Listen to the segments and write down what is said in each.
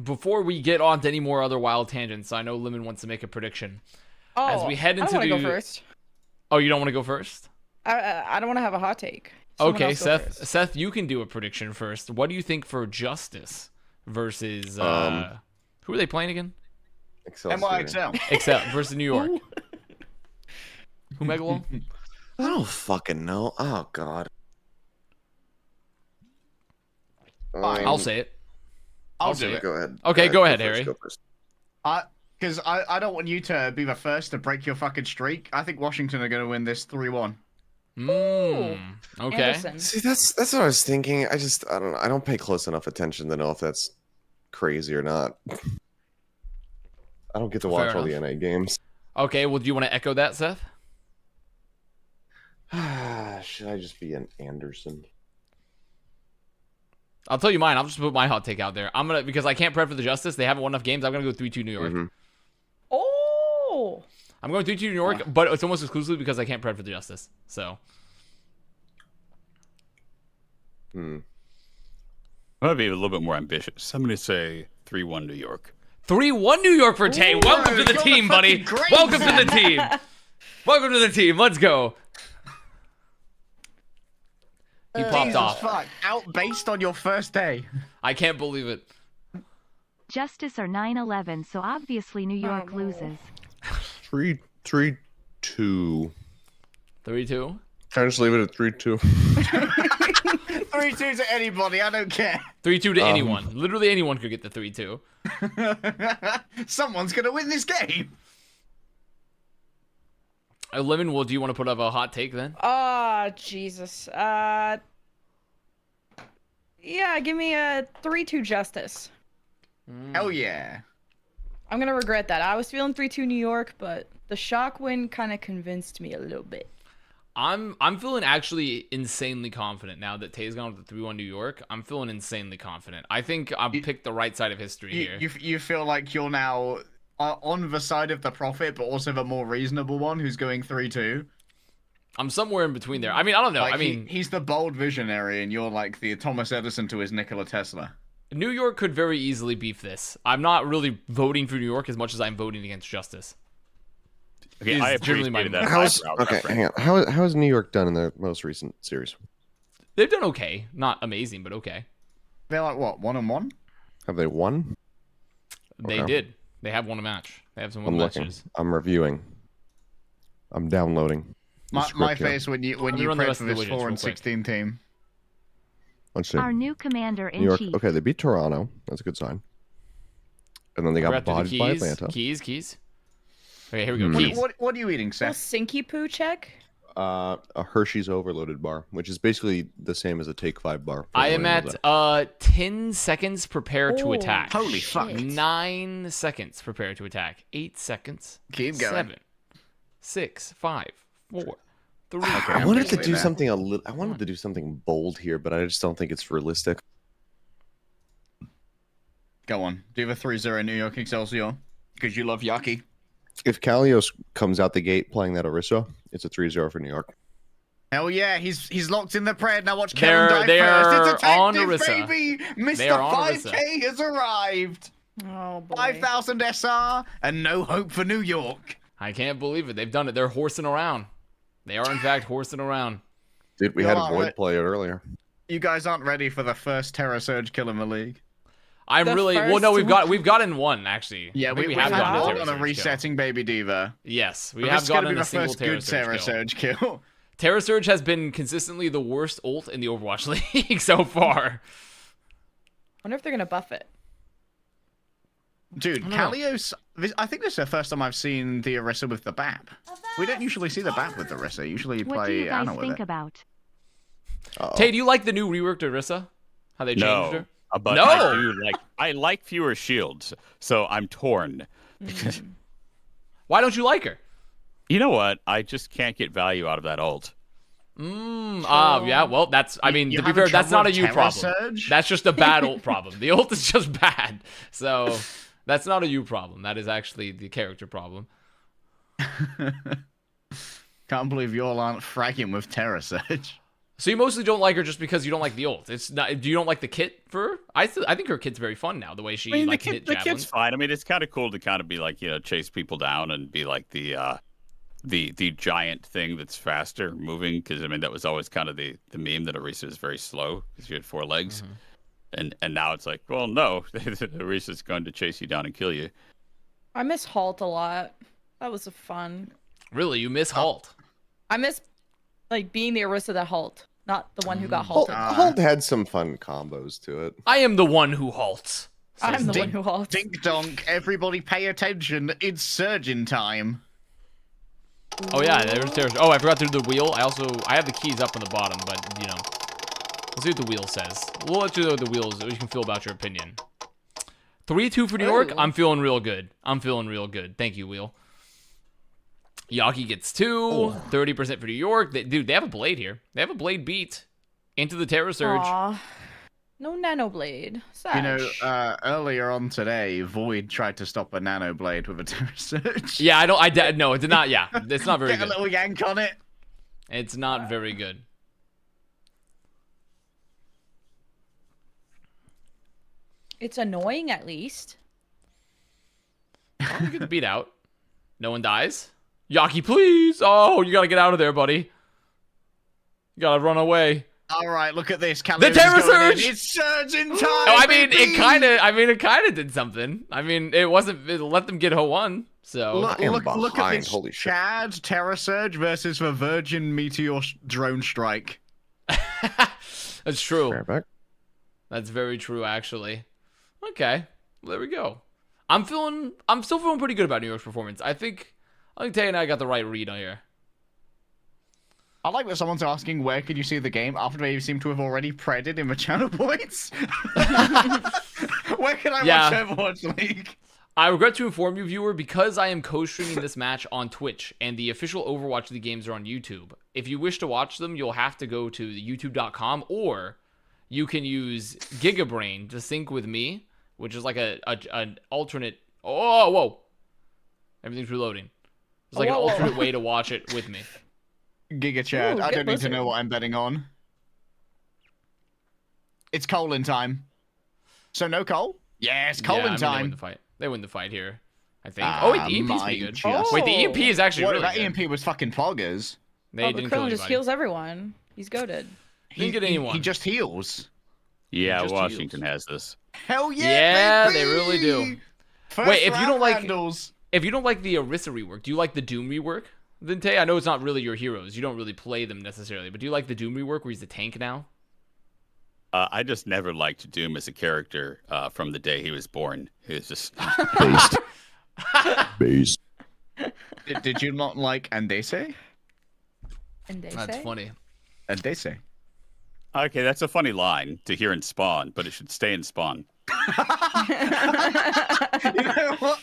before we get on to any more other wild tangents, I know Lemon wants to make a prediction. Oh, As we head into I don't want to go first. Oh, you don't want to go first? I don't want to have a hot take. Someone Okay, else go Seth. first. Seth, you can do a prediction first. What do you think for Justice versus who are they playing again? NYXL. XL versus New York. Who Megalol? I don't fucking know. Oh god. I'll say it. I'll do it. Go ahead. Okay, go ahead, first, Harry. Go first. Because I don't want you to be the first to break your fucking streak. I think Washington are going to win this 3-1. Okay. Anderson. See, that's what I was thinking. I don't know. I don't pay close enough attention to know if that's crazy or not. I don't get to watch Fair all the enough. NA games. Okay, well, do you want to echo that, Seth? Should I just be an Anderson? I'll tell you mine. I'll just put my hot take out there. I'm gonna because I can't prep for the Justice. They haven't won enough games. I'm gonna go 3-2 New York. Mm-hmm. Oh. I'm going 3-2 New York, but it's almost exclusively because I can't prep for the Justice. So. I'm gonna be a little bit more ambitious. I'm gonna say 3-1 New York. 3-1 New York for Tay. Welcome to the you're team, the buddy. fucking great Welcome to the team. Welcome to the team. Let's go. He popped Jesus off. fuck. Out based on your first day. I can't believe it. Justice are 9-11, so obviously New York no. loses. 3-2. 3-2. Can I just leave it at 3-2? 3-2 to anybody. I don't care. 3-2 to anyone. Literally anyone could get the 3-2. Someone's going to win this game. Lemon, well, do you want to put up a hot take then? Jesus. Yeah, give me a 3-2 Justice. Hell yeah. I'm gonna regret that. I was feeling 3-2 New York, but the shock win kind of convinced me a little bit. I'm feeling actually insanely confident now that Tay's gone with the 3-1 New York. I'm feeling insanely confident. I think I've picked the right side of history here. You feel like you're now on the side of the prophet, but also the more reasonable one who's going 3-2. I'm somewhere in between there. I mean, I don't know. Like, I mean, he's the bold visionary, and you're like the Thomas Edison to his Nikola Tesla. New York could very easily beef this. I'm not really voting for New York as much as I'm voting against Justice. Okay, Is I generally appreciated my that. How's, eyebrow okay, reference. hang on. How has New York done in their most recent series? They've done okay. Not amazing, but okay. They're like, what, 1-1? Have they won? They Okay. did. They have won a match. They have some I'm won looking. matches. I'm reviewing. I'm downloading. the My script here. face when you Let me run the prayed rest for of the this widgets real 4-16 team. Let's see. Our new New commander-in-chief. York. Okay, they beat Toronto. That's a good sign. And then they got We're at the bodied by keys. Atlanta. Keys. Okay, here we go. Hmm. Keys. What are you eating, Little Seth? Sinky poo check. A Hershey's overloaded bar, which is basically the same as a Take 5 bar. I am Everyone knows at 10 seconds prepare to Oh, attack. Holy fuck. 9 seconds prepare to attack. 8 seconds. Keep going. 7, 6, 5, 4, 3. that. Okay, I I'm wanted to getting do there. something a little. I wanted to do something bold here, but I just don't think it's realistic. Go on. Do the 3-0 New York Excelsior. Because you love Yaki. If Kalios comes out the gate playing that Orisa, it's a 3-0 for New York. Hell yeah, he's locked in the prayer. Now watch They're- Kevin die they first. It's are on effective, Orisa. baby! They Mr. are on Orisa. 5K has arrived. Oh boy. 5,000 SR and no hope for New York. I can't believe it. They've done it. They're horsing around. They are, in fact, horsing around. Dude, we You had a are Void right. play it earlier. You guys aren't ready for the first Terror Surge kill in the league. I'm The really well. No, first we've gotten one actually. Yeah, I think we have had gotten one a on Terror a Surge kill. resetting Baby Diva. Yes, we But have this is gonna gotten be a the single first Terror good Terror Surge kill. Surge kill. Terror Surge has been consistently the worst ult in the Overwatch League so far. Wonder if they're gonna buff it. Dude, I don't know. Kalios, I think this is the first time I've seen the Orisa with the BAP. We don't usually see the BAP with the Orisa. Usually you What do you play guys Ana with think it. about? Uh-oh. Tay, do you like the new reworked Orisa? How they changed No, her? but No! I do like fewer shields, so I'm torn. Because Why don't you like her? you know what? I just can't get value out of that ult. Yeah, well, that's, I mean, You to be having fair, that's trouble not a with you Terror problem. Surge? That's just a bad ult problem. The ult is just bad. So, that's not a you problem. That is actually the character problem. Can't believe you all aren't fragging with Terror Surge. So you mostly don't like her just because you don't like the ult. It's not. Do you don't like the kit for her? I think her kit's very fun now. The way she like hit the javelins. kit's fine. I mean, it's kind of cool to kind of be like, chase people down and be like the giant thing that's faster moving. Because I mean, that was always kind of the meme that Orisa is very slow because she had 4 legs, and now it's like, well, no, Orisa's going to chase you down and kill you. I miss Halt a lot. That was fun. Really, you miss Halt? I miss like being the Orisa that Halt, not the one who got halted. Halt had some fun combos to it. I am the one who halts. I'm the one who halts. Dink donk, everybody pay attention. It's surging time. Oh yeah, there's. Oh, I forgot to do the wheel. I have the keys up on the bottom, but let's see what the wheel says. We'll let you know what the wheels. You can feel about your opinion. 3-2 for New York. I'm feeling real good. Thank you, wheel. Yaki gets 2. 30% for New York. Dude, they have a blade here. They have a blade beat into the Terror Surge. Aw. No Nano Blade. Sad. Earlier on today, Void tried to stop a Nano Blade with a Terror Surge. Yeah, no, it did not. Yeah, it's not very Get good. a little yank on it. It's not very good. It's annoying, at least. You get the beat out. No one dies. Yaki, please. Oh, you gotta get out of there, buddy. You gotta run away. All right, look at this. The Terror Surge! It's surging time. Oh, I mean, baby! it kind of did something. I mean, it let them get Ho1. So Look am at behind, this. holy shit. Chad Terror Surge versus the Virgin Meteor Drone Strike. that's true. Fair back. That's very true, actually. Okay, well, there we go. I'm still feeling pretty good about New York's performance. I think Tay and I got the right read on here. I like that someone's asking where could you see the game after they seem to have already predded in the channel points. Where can I watch Overwatch League? I regret to inform you, viewer, because I am co-streaming this match on Twitch and the official Overwatch League games are on YouTube. If you wish to watch them, you'll have to go to youtube.com or you can use Gigabrain to sync with me, which is like an alternate. Oh, whoa! Everything's reloading. It's like an alternate way to watch it with me. Giga Chad, Ooh, I don't need to listen. know what I'm betting on. It's colon time. So no Cole? Yes, colon time. They win the fight here, I think. Oh, wait, the EMP's pretty good. Wait, the EMP is actually really that good. EMP was fucking poggers. They didn't kill Krillin anybody. just heals everyone. He's goated. Didn't get anyone. He just heals. Yeah, Just Washington has this. Hell yeah, Yeah, baby! they really do. First Wait, if you don't round like- handles. If you don't like the Orisa rework, do you like the Doom rework? Then Tay, I know it's not really your heroes. You don't really play them necessarily, but do you like the Doom rework where he's the tank now? I just never liked Doom as a character from the day he was born. He was just Based. Based. Did you not like Andese? And they That's say? funny. Andese. okay. That's a funny line to hear in Spawn, but it should stay in Spawn. You know what?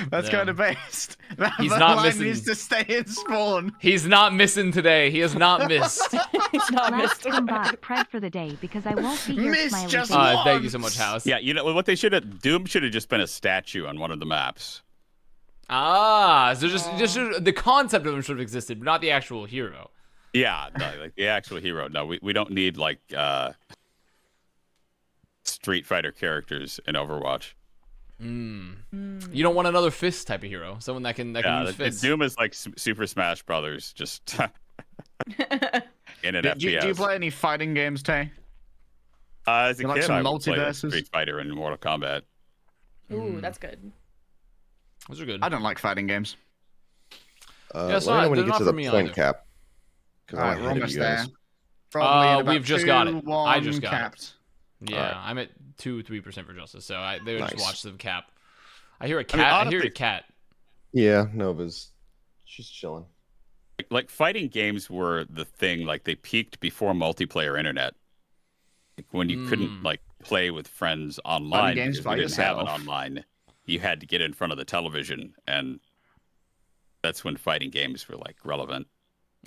That's Yeah. kind of based. He's That not line missing- needs to stay in Spawn. He's not missing today. He has not missed. He's not Last missed. come back, pred for the day because I won't be here. Miss Smiley just face. once. Thank you so much, House. Yeah, you know what they should have? Doom should have just been a statue on one of the maps. So just the concept of him should have existed, but not the actual hero. Yeah, no, like the actual hero. No, we don't need like Street Fighter characters in Overwatch. You don't want another Fist type of hero, someone that can use fists. Doom is like Super Smash Brothers, just in an Do FPS. you play any fighting games, Tay? As a You like kid, some I would play like multiverses? Street Fighter and Mortal Kombat. Ooh, that's good. Those are good. I don't like fighting games. Yeah, it's Let me know not- when you they're get not to for the me point either. cap. Because Alright, I'm we're ahead of almost you guys. there. Probably in about we've just got it. 2-1 I just got it. capped. Yeah, Alright. I'm at 2-3% for Justice, so they would Nice. just watch the cap. I hear a cat. I hear a honestly- cat. Yeah, Nova's. She's chilling. Like fighting games were the thing. Like they peaked before multiplayer internet. Like, when you couldn't like play with friends online games because by we didn't have it yourself. online, you had to get in front of the television, and that's when fighting games were like relevant.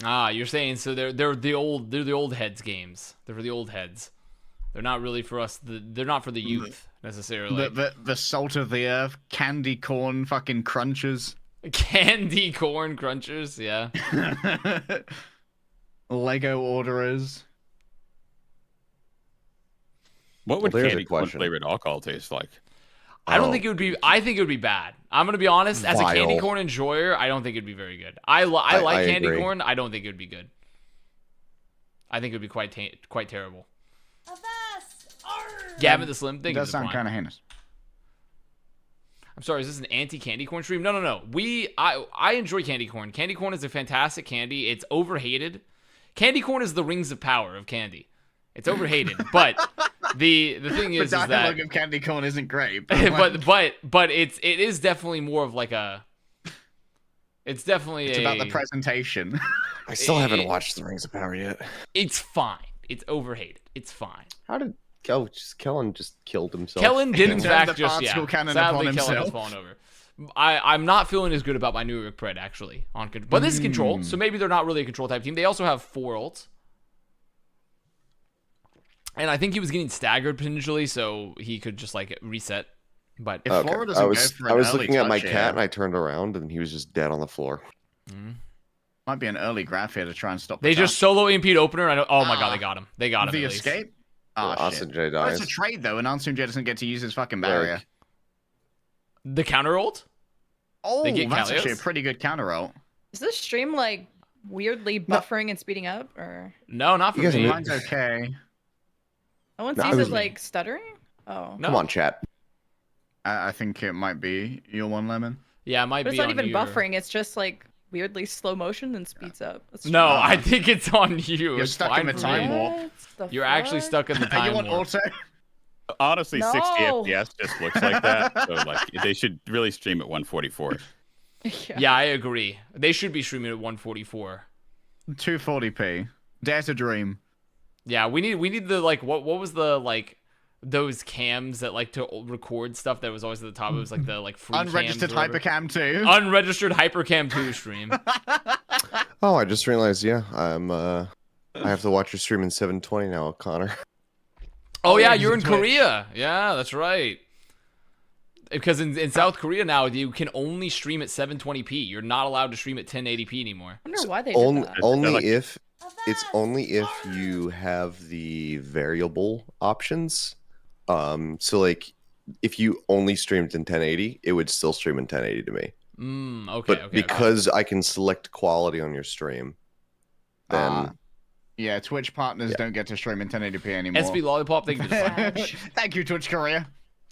You're saying so they're the old heads games. They're for the old heads. They're not really for us. They're not for the youth necessarily. The salt of the earth, candy corn, fucking crunchers. Candy corn crunchers, yeah. Lego orderers. What would Well, there's a candy corn question. flavored alcohol taste like? I don't Oh. think it would be. I think it would be bad. I'm gonna be honest. As a candy Vile. corn enjoyer, I don't think it'd be very good. I like candy agree. corn. I don't think it would be good. I think it would be quite terrible. Gavin the Slim. It Thank you does for the sound Prime. kind of heinous. I'm sorry. Is this an anti-candy corn stream? No. I enjoy candy corn. Candy corn is a fantastic candy. It's overhated. Candy corn is the rings of power of candy. It's overhated, but the thing is The that dialogue of candy corn isn't great. But, but it is definitely more of like a. It's definitely it's about the presentation. I still haven't watched The Rings of Power yet. It's fine. It's overhated. It's fine. How did Kellen just killed himself? Kellen did in Turned fact the just particle cannon sadly upon Kellen has himself. fallen over. I'm not feeling as good about my New York Pred actually but this is control, so maybe they're not really a control type team. They also have 4 ults. And I think he was getting staggered potentially, so he could just like reset. But If Okay. Flora doesn't I go was for an I was early looking at my touch cat here, and I turned around and he was just dead on the floor. might be an early graph here to try and stop. they the just solo EMP'd opener. And oh my god, Ah. they got him. They got him. the at least. escape. Oh, Austin shit. J Oh, dies. it's a trade though, and Ansum J doesn't get to use his fucking barrier. The counter ult? Oh, They get that's actually a Kalios? pretty good counter ult. Is this stream like weirdly buffering and speeding up, or No, not for You guys me. are Mine's okay. no one No, sees it it was- like stuttering? Oh, No. Come on, chat. I think it might be your one lemon. Yeah, it might but be it's not on even you. buffering. It's just like weirdly slow motion and speeds up. That's No, Oh. I think it's on you. You're It's stuck fine in the for time me. warp. What the You're actually fuck? stuck in the you time want warp. auto? Honestly, 60 No. FPS just looks like that. So like they should really stream at 144. Yeah, I agree. They should be streaming at 144. 240p. Dare to dream. Yeah, we need the like what was the like those cams that like to record stuff that was always at the top. It was like the like free Unregistered cams or whatever. hypercam too. Unregistered Hypercam 2 stream. Oh, I just realized. Yeah, I have to watch your stream in 720 now, Connor. Oh yeah, yeah, you're in Twitch. Korea. Yeah, that's right. Because in South Korea now you can only stream at 720p. You're not allowed to stream at 1080p anymore. I wonder why they did Only, that. only like- if it's only if you have the variable options. So like, if you only streamed in 1080, it would still stream in 1080 to me. Okay, But okay. because I can select quality on your stream, then Yeah, Twitch partners don't get to stream in 1080p anymore. SB Lollipop, thank you for the Fudge. Thank you, Twitch Korea.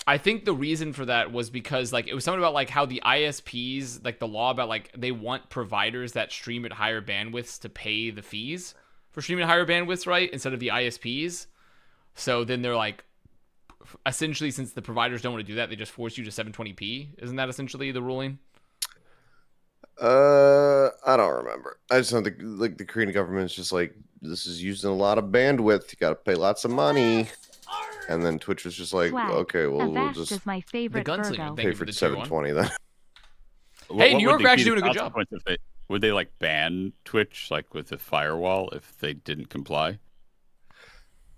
I think the reason for that was because like it was something about like how the ISPs, like the law about like they want providers that stream at higher bandwidths to pay the fees for streaming at higher bandwidths, right? Instead of the ISPs. So then they're like, essentially, since the providers don't want to do that, they just force you to 720p. Isn't that essentially the ruling? I don't remember. I just don't think like the Korean government's just like, this is using a lot of bandwidth. You got to pay lots of money. And then Twitch was just like, Swag. okay, well, we'll Avast just is my The favorite gunslinger. Virgo. Thank pay you for the tier one. 720 then. Hey, New What York would are actually be doing the a good job. consequence if would they like ban Twitch like with the firewall if they didn't comply?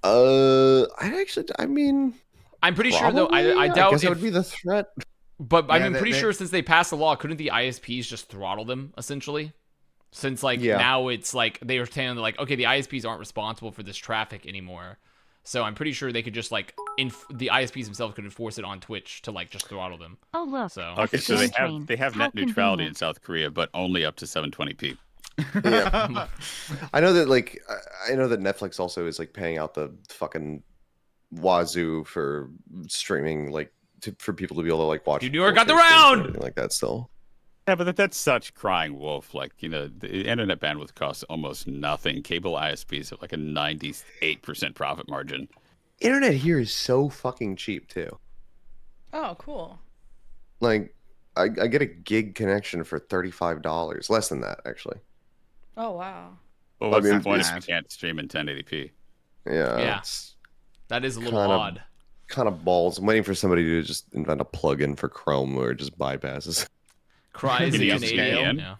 I mean, I'm pretty sure though. I probably, doubt guess that if, would be the threat. but Yeah, I'm they- pretty they- sure since they passed the law, couldn't the ISPs just throttle them essentially? Since like Yeah. now it's like they were saying like, okay, the ISPs aren't responsible for this traffic anymore. So I'm pretty sure they could just like the ISPs themselves could enforce it on Twitch to like just throttle them. Oh look, So Okay, so they train. have How net neutrality in convenient. South Korea, but only up to 720p. Yeah. I know that like I know that Netflix also is like paying out the fucking wazoo for streaming, like for people to be able to like watch. Dude, New York got the full streams and round! everything like that still. Yeah, but that's such crying wolf. Like, you know, the internet bandwidth costs almost nothing. Cable ISPs have like a 98% profit margin. Internet here is so fucking cheap too. Oh, cool. Like I get a gig connection for $35, less than that actually. Oh, wow. Well, what's mean, the point if it's- you can't stream in 1080p? Yeah. Yeah. It's That is a little Kind of- odd. kind of balls. I'm waiting for somebody to just invent a plugin for Chrome where it just bypasses. Cries Can in you Canadian. VPN? Yeah.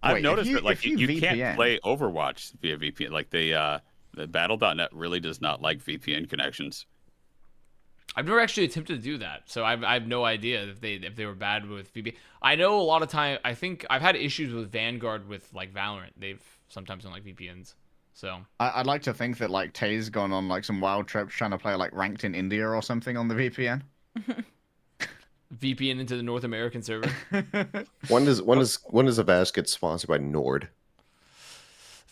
I've Wait, if noticed you- that like if you you can't VPN play Overwatch via VPN. Like the Battle.net really does not like VPN connections. I've never actually attempted to do that, so I have no idea if they were bad with VPN. I know a lot of time. I think I've had issues with Vanguard with like Valorant. They've sometimes don't like VPNs. So I'd like to think that like Tay's gone on like some wild trips trying to play like ranked in India or something on the VPN. VPN into the North American server. When does Avast get sponsored by Nord?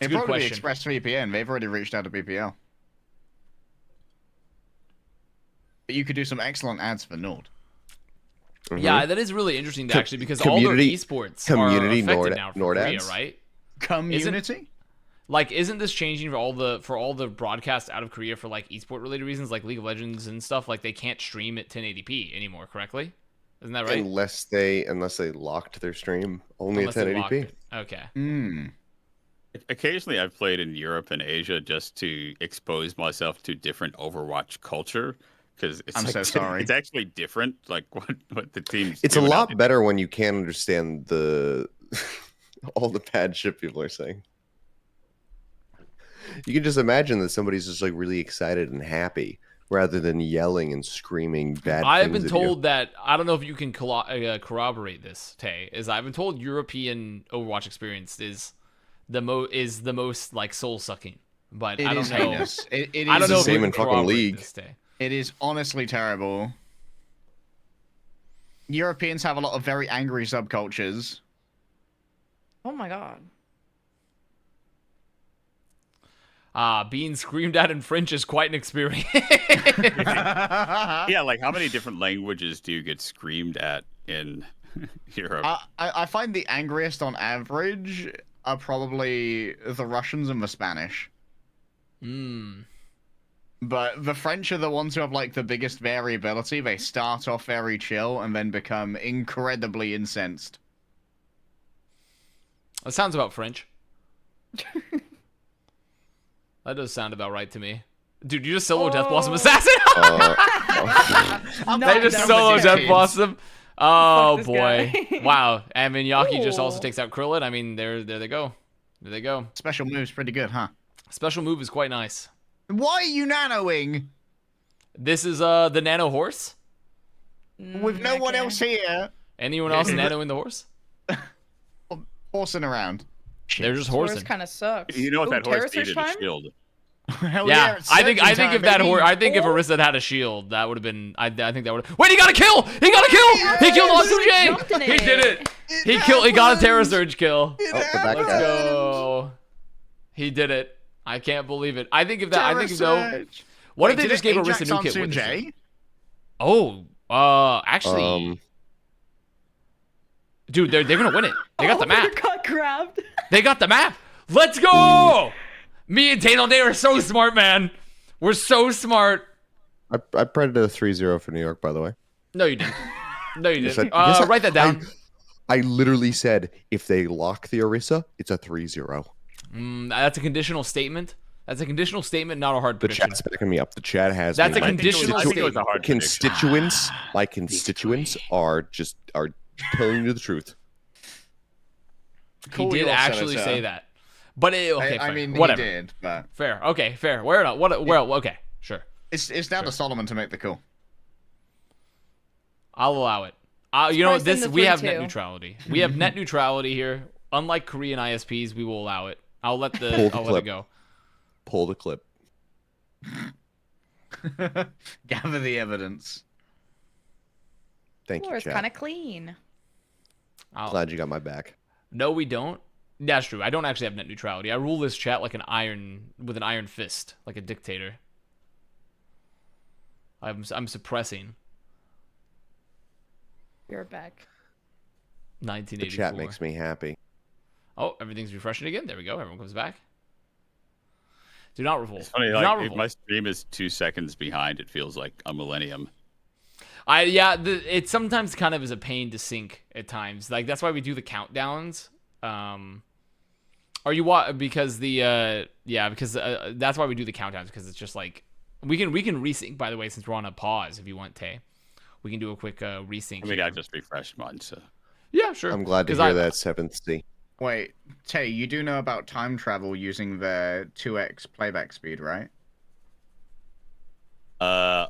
It's a It good probably question. ExpressVPN. They've already reached out to BPL. But you could do some excellent ads for Nord. Yeah, that is really interesting to actually because all their community- esports community are affected Nord- now from Nord Korea, ads? right? Community? Isn't this changing for all the broadcasts out of Korea for like esport related reasons, like League of Legends and stuff? Like they can't stream at 1080p anymore, correctly? Isn't that right? Unless they locked their stream only Unless at they locked 1080p. it. Okay. Hmm. Occasionally, I've played in Europe and Asia just to expose myself to different Overwatch culture because I'm so sorry. It's actually different, like what the teams. It's a doing out lot there. better when you can't understand the all the bad shit people are saying. You can just imagine that somebody's just like really excited and happy rather than yelling and screaming bad I have things been at you. told that I don't know if you can corroborate this, Tay. Is I've been told European Overwatch experience is the most like soul sucking, but It I don't is know. heinous. It I don't is know the if same you can in fucking corroborate League. this, Tay. It is honestly terrible. Europeans have a lot of very angry subcultures. Oh my god. Being screamed at in French is quite an experience. Yeah, like how many different languages do you get screamed at in Europe? I find the angriest on average are probably the Russians and the Spanish. But the French are the ones who have like the biggest variability. They start off very chill and then become incredibly incensed. That sounds about French. That does sound about right to me. Dude, you just solo Death Blossom Assassin? They just solo Death Blossom. Oh this boy. guy. Wow. And Minyaki just also Ooh. takes out Krillin. I mean, there they go. There they go. Special move's pretty good, huh? Special move is quite nice. Why are you nanoing? This is the Nano Horse. With no one else here, Anyone else nanoing the horse? horsing around. They're just Horse horsing. kind of sucks. You know if Ooh, that horse terror search needed a time? shield. Hell Yeah, it's I think surgeon if time, that baby. horse, I think if Orisa had had a shield, that would have been. I think that would. Wait, he got a kill! He got a kill! He killed jumped in L2J! He it. did it! He killed. He got a Terror Surge kill. Oh, the back Let's cat. go. He did it. I can't believe it. I think if that. I think though. Surge. What Wait, if they did just it gave Ajax Orisa a new on kit with this? Sunjay? Oh, actually, dude, they're gonna win it. They got the map. Got grabbed. They got the map. Let's go! Me and Tay Zonday are so smart, man. We're so smart. I predicted a 3-0 for New York, by the way. No, you didn't. No, you Yes, didn't. yes, Write that down. I literally said if they lock the Orisa, it's a 3-0. That's a conditional statement. That's a conditional statement, not a hard The prediction. chat's backing me up. The chat has That's me. a conditional I think it was a statement. hard prediction. My constituents are telling you the truth. He Cool, did you all said it, actually sir. say that. But okay, I fair. mean, Whatever. he did, but Fair. Okay, fair. Where not? What? Well, okay, sure. it's down to Solomon to make the call. I'll allow it. You know Pricing this. the We have net 3-2. neutrality. We have net neutrality here. Unlike Korean ISPs, we will allow it. I'll let Pull the. the I'll let clip. it go. Pull the clip. Gather the evidence. Thank Floor you, is chat. kind of clean. Glad you got my back. No, we don't. That's true. I don't actually have net neutrality. I rule this chat like an iron fist, like a dictator. I'm suppressing. You're back. The 1984. chat makes me happy. Oh, everything's refreshing again. There we go. Everyone comes back. Do not revolt. It's funny, Do like not if revolt. my stream is 2 seconds behind, it feels like a millennium. It sometimes kind of is a pain to sync at times. Like that's why we do the countdowns. Are you because that's why we do the countdowns because it's just like we can resync, by the way, since we're on a pause. If you want, Tay, we can do a quick resync. I mean, here. I just refreshed mine, so Yeah, sure. I'm glad to 'Cause hear that, 7th C. Wait, Tay, you do know about time travel using the 2x playback speed, right?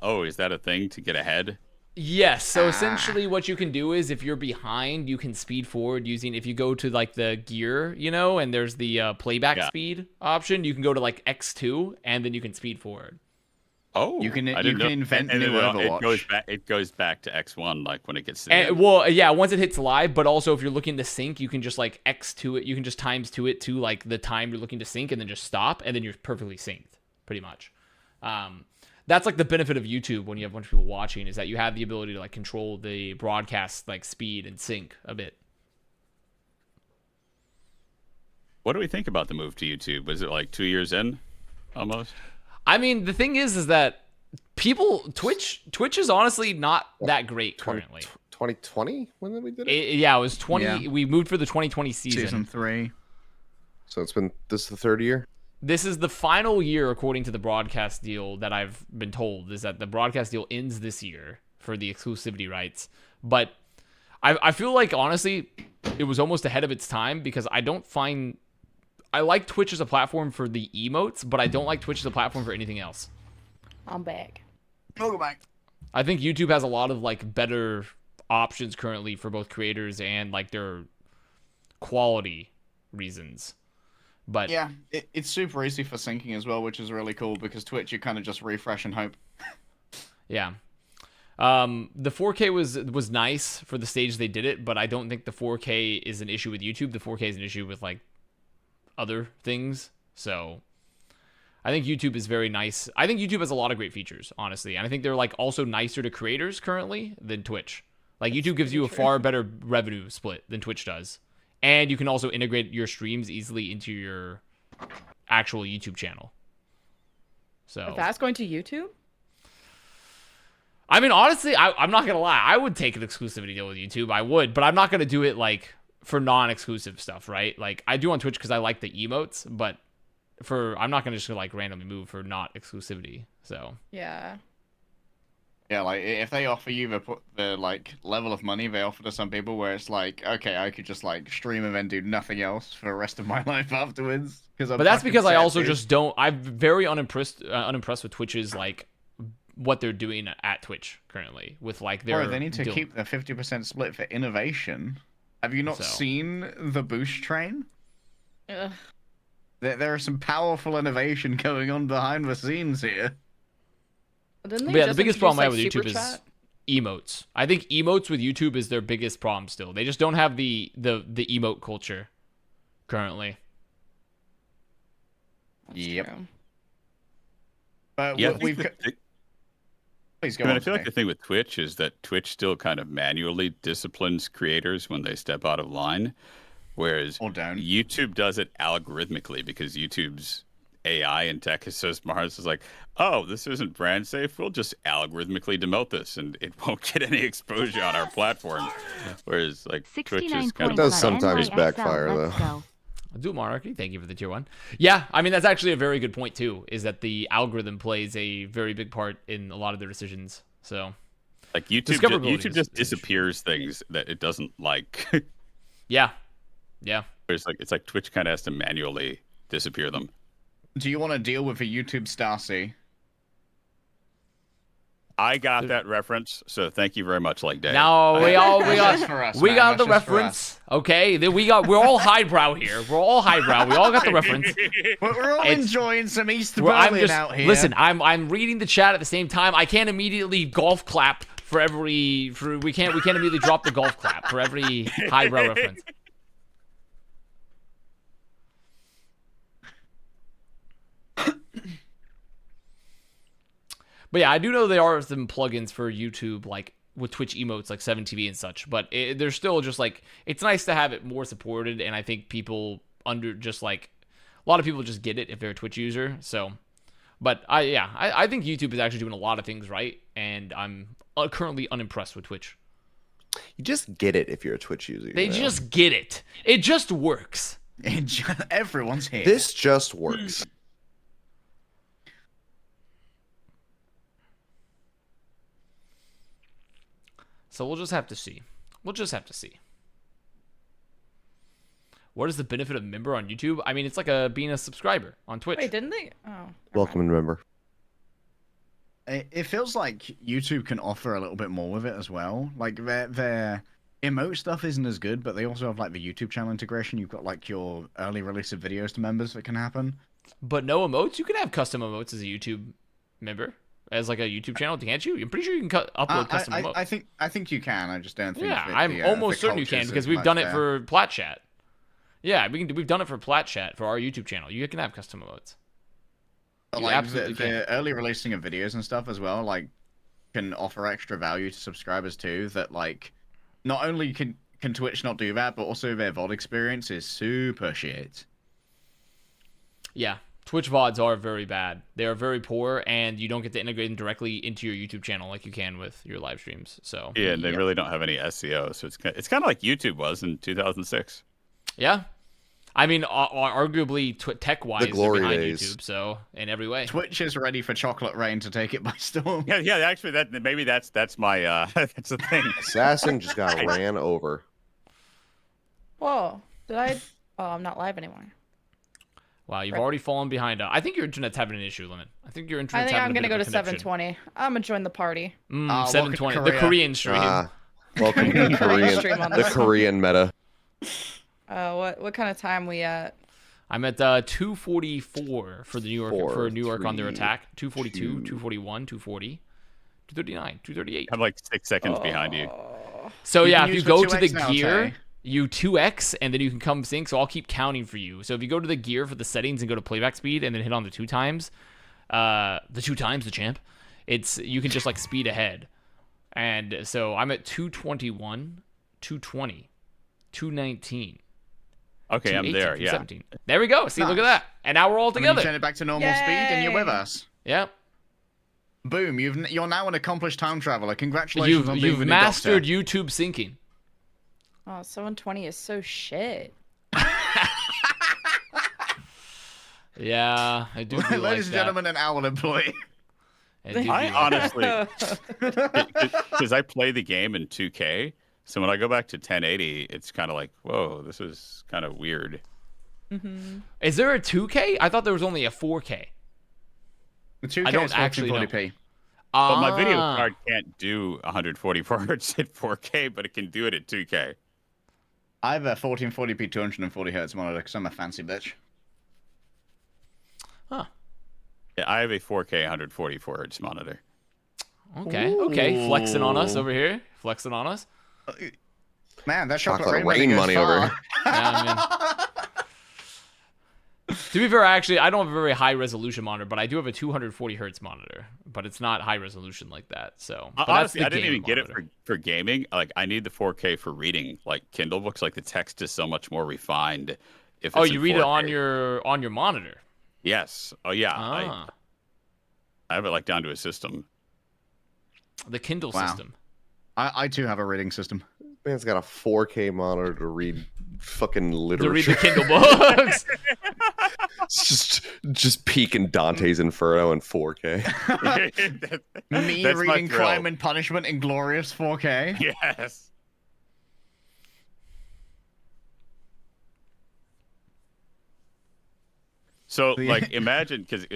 oh, is that a thing to get ahead? Yes, so essentially what you can do is if you're behind, you can speed forward using, if you go to like the gear, you know, and there's the playback speed option, you can go to like X2 and then you can speed forward. Oh, You can I didn't know. invent And new Overwatch. It goes back to X1, like when it gets to the end. Well, yeah, once it hits live, but also if you're looking to sync, you can just like X2 it, you can just ×2 it to like the time you're looking to sync and then just stop and then you're perfectly synced, pretty much. That's like the benefit of YouTube when you have a bunch of people watching, is that you have the ability to like control the broadcast like speed and sync a bit. What do we think about the move to YouTube? Was it like 2 years in, almost? I mean, the thing is that Twitch is honestly not that great currently. 2020 when we did it? Yeah, it was 20. Yeah. We moved for the 2020 season. 3. So this is the third year? This is the final year, according to the broadcast deal that I've been told, is that the broadcast deal ends this year for the exclusivity rights. But I feel like, honestly, it was almost ahead of its time because I like Twitch as a platform for the emotes, but I don't like Twitch as a platform for anything else. I'm back. Welcome back. I think YouTube has a lot of like better options currently for both creators and like their quality reasons. But Yeah, it's super easy for syncing as well, which is really cool because Twitch, you kind of just refresh and hope. yeah. The 4K was nice for the stage they did it, but I don't think the 4K is an issue with YouTube. The 4K is an issue with like other things. So I think YouTube is very nice. I think YouTube has a lot of great features, honestly. And I think they're like also nicer to creators currently than Twitch. Like YouTube gives you a far better revenue split than Twitch does. And you can also integrate your streams easily into your actual YouTube channel. So Avast going to YouTube? I mean, honestly, I'm not going to lie. I would take an exclusivity deal with YouTube. I would, but I'm not going to do it like for non-exclusive stuff, right? Like I do on Twitch because I like the emotes, but I'm not going to just like randomly move for not exclusivity. So Yeah. Yeah, like if they offer you the like level of money they offer to some people, where it's like, okay, I could just like stream and then do nothing else for the rest of my life afterwards. But that's because I also just don't. I'm very unimpressed with Twitch's like what they're doing at Twitch currently with like their. Bro, they need to keep the 50% split for innovation. Have you not seen the boost train? Ugh. There are some powerful innovation going on behind the scenes here. Yeah, the biggest problem I have with YouTube is emotes. I think emotes with YouTube is their biggest problem still. They just don't have the emote culture currently. Yep. True. But Yeah, please go I mean, on. I feel like the thing with Twitch is that Twitch still kind of manually disciplines creators when they step out of line, whereas YouTube does it algorithmically because YouTube's AI and tech is so smart. It's like, oh, this isn't brand safe. We'll just algorithmically demote this, and it won't get any exposure on our platform. Whereas, like, Twitch is kind of... It does sometimes backfire, though. Do Monarchy, thank you for the tier 1. Yeah, I mean, that's actually a very good point, too, is that the algorithm plays a very big part in a lot of their decisions. So, like, YouTube just disappears things that it doesn't like. Yeah. It's like Twitch kind of has to manually disappear them. Do you want to deal with a YouTube Stacy? I got that reference, so thank you very much, like Dave. No, we got the reference. Okay, then we're all highbrow here. We're all highbrow. We all got the reference. We're all enjoying some East Berlin out here. Listen, I'm reading the chat at the same time. I can't immediately golf clap for every. We can't immediately drop the golf clap for every highbrow reference. But yeah, I do know there are some plugins for YouTube, like with Twitch emotes, like 7TV and such. But they're still just like, it's nice to have it more supported. And I think people a lot of people just get it if they're a Twitch user. So, but I think YouTube is actually doing a lot of things right. And I'm currently unimpressed with Twitch. You just get it if you're a Twitch user. They just get it. It just works. Everyone's here. This just works. So we'll just have to see. What is the benefit of member on YouTube? I mean, it's like being a subscriber on Twitch. Wait, didn't they? Oh. Welcome and remember. it feels like YouTube can offer a little bit more with it as well. Like their emote stuff isn't as good, but they also have like the YouTube channel integration. You've got like your early release of videos to members that can happen. But no emotes? You can have custom emotes as a YouTube member, as like a YouTube channel, can't you? I'm pretty sure you can upload custom emotes. I think you can. I just don't think. Yeah, I'm almost certain you can because we've done it for Plat Chat. Yeah, we've done it for Plat Chat for our YouTube channel. You can have custom emotes. Like the early releasing of videos and stuff as well, like can offer extra value to subscribers too. That like not only can Twitch not do that, but also their VOD experience is super shit. Yeah, Twitch VODs are very bad. They are very poor, and you don't get to integrate them directly into your YouTube channel like you can with your live streams. So yeah, and they really don't have any SEO. So it's kind of like YouTube was in 2006. Yeah. I mean, arguably tech-wise, they're behind days. YouTube, so in every way. Twitch is ready for Chocolate Rain to take it by storm. Yeah. Actually, that's my that's the thing. Assassin just got ran over. Whoa. Did I? Oh, I'm not live anymore. Wow, you've already fallen behind. I think your internet's having an issue, Lemon. I think your I internet's think having I'm a bit gonna of go a to connection. 720. I'm gonna join the party. 720. welcome The to Korean stream. Welcome to the Korean stream on the this. Korean meta. What kind of time we at? I'm at 244 for the New York Four, New York on their three, attack. 242, 2. 241, 240, 239, 238. I'm like 6 seconds behind you. So You yeah, can if you use go the to the 2x now, gear, Tay. you 2x, and then you can come sync. So I'll keep counting for you. So if you go to the gear for the settings and go to playback speed, and then hit on the 2 times, the champ, you can just like speed ahead. And so I'm at 221, 220, 219. Okay, I'm 218, there. Yeah. 217. There we go. See, look at Nice. that. And now we're all And then you together. turn it back to normal speed, and you're with us. Yeah. Boom! You're now an accomplished time traveler. Congratulations on being You've the new mastered Doctor. YouTube syncing. Oh, 720 is so shit. Yeah, I do. Ladies like and that. gentlemen, an owl employee. I do I do like honestly, because I play the game in 2K, so when I go back to 1080, it's kind of like, whoa, this is kind of weird. Is there a 2K? I thought there was only a 4K. The 2K I don't is actually know. 1440p. But my video card can't do 144 hertz at 4K, but it can do it at 2K. I have a 1440p 240 hertz monitor because I'm a fancy bitch. Huh. Yeah, I have a 4K 144 hertz monitor. Okay. Okay. Flexing on us over here. Flexing on us. Man, that chocolate, Chocolate rain rain goes money far. over here. Yeah, I mean, to be fair, actually, I don't have a very high resolution monitor, but I do have a 240 hertz monitor. But it's not high resolution like that. So but that's Honestly, the I didn't game even get it monitor. for gaming. Like, I need the 4K for reading, like Kindle books. Like, the text is so much more refined. If it's Oh, in you read it 4K. on your monitor. Yes. Oh, yeah. Ah, I have it like down to a system. the Kindle Wow. system. I too have a reading system. Man's got a 4K monitor to read fucking To read literature. the Kindle books. It's just peeking Dante's Inferno in 4K. Me That's my reading thrill. Crime and Punishment in glorious 4K. Yes. So, like, imagine, because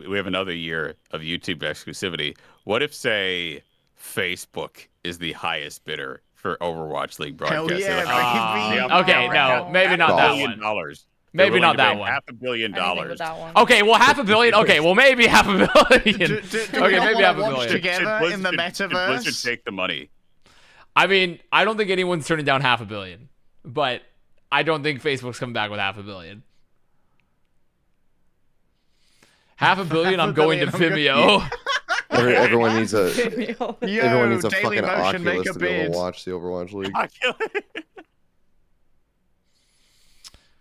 we have another year of YouTube exclusivity. What if, say, Facebook is the highest bidder for Overwatch League Hell broadcast? yeah, They're like, baby. Okay, no, maybe not that $5 billion. one. They're Maybe willing not to that pay one. $500 million. I didn't think with that one. Okay, well, $500 million. Okay, well, maybe $500 million. Do we Okay, not maybe wanna $500 watch million. together in the Should metaverse? Blizzard take the money? I mean, I don't think anyone's turning down $500 million, but I don't think Facebook's coming back with $500 million. $500 million, I'm going to Vimeo. Everyone needs a Yo, everyone needs a Daily fucking Motion, make Oculus a to be able bid. to watch the Overwatch League.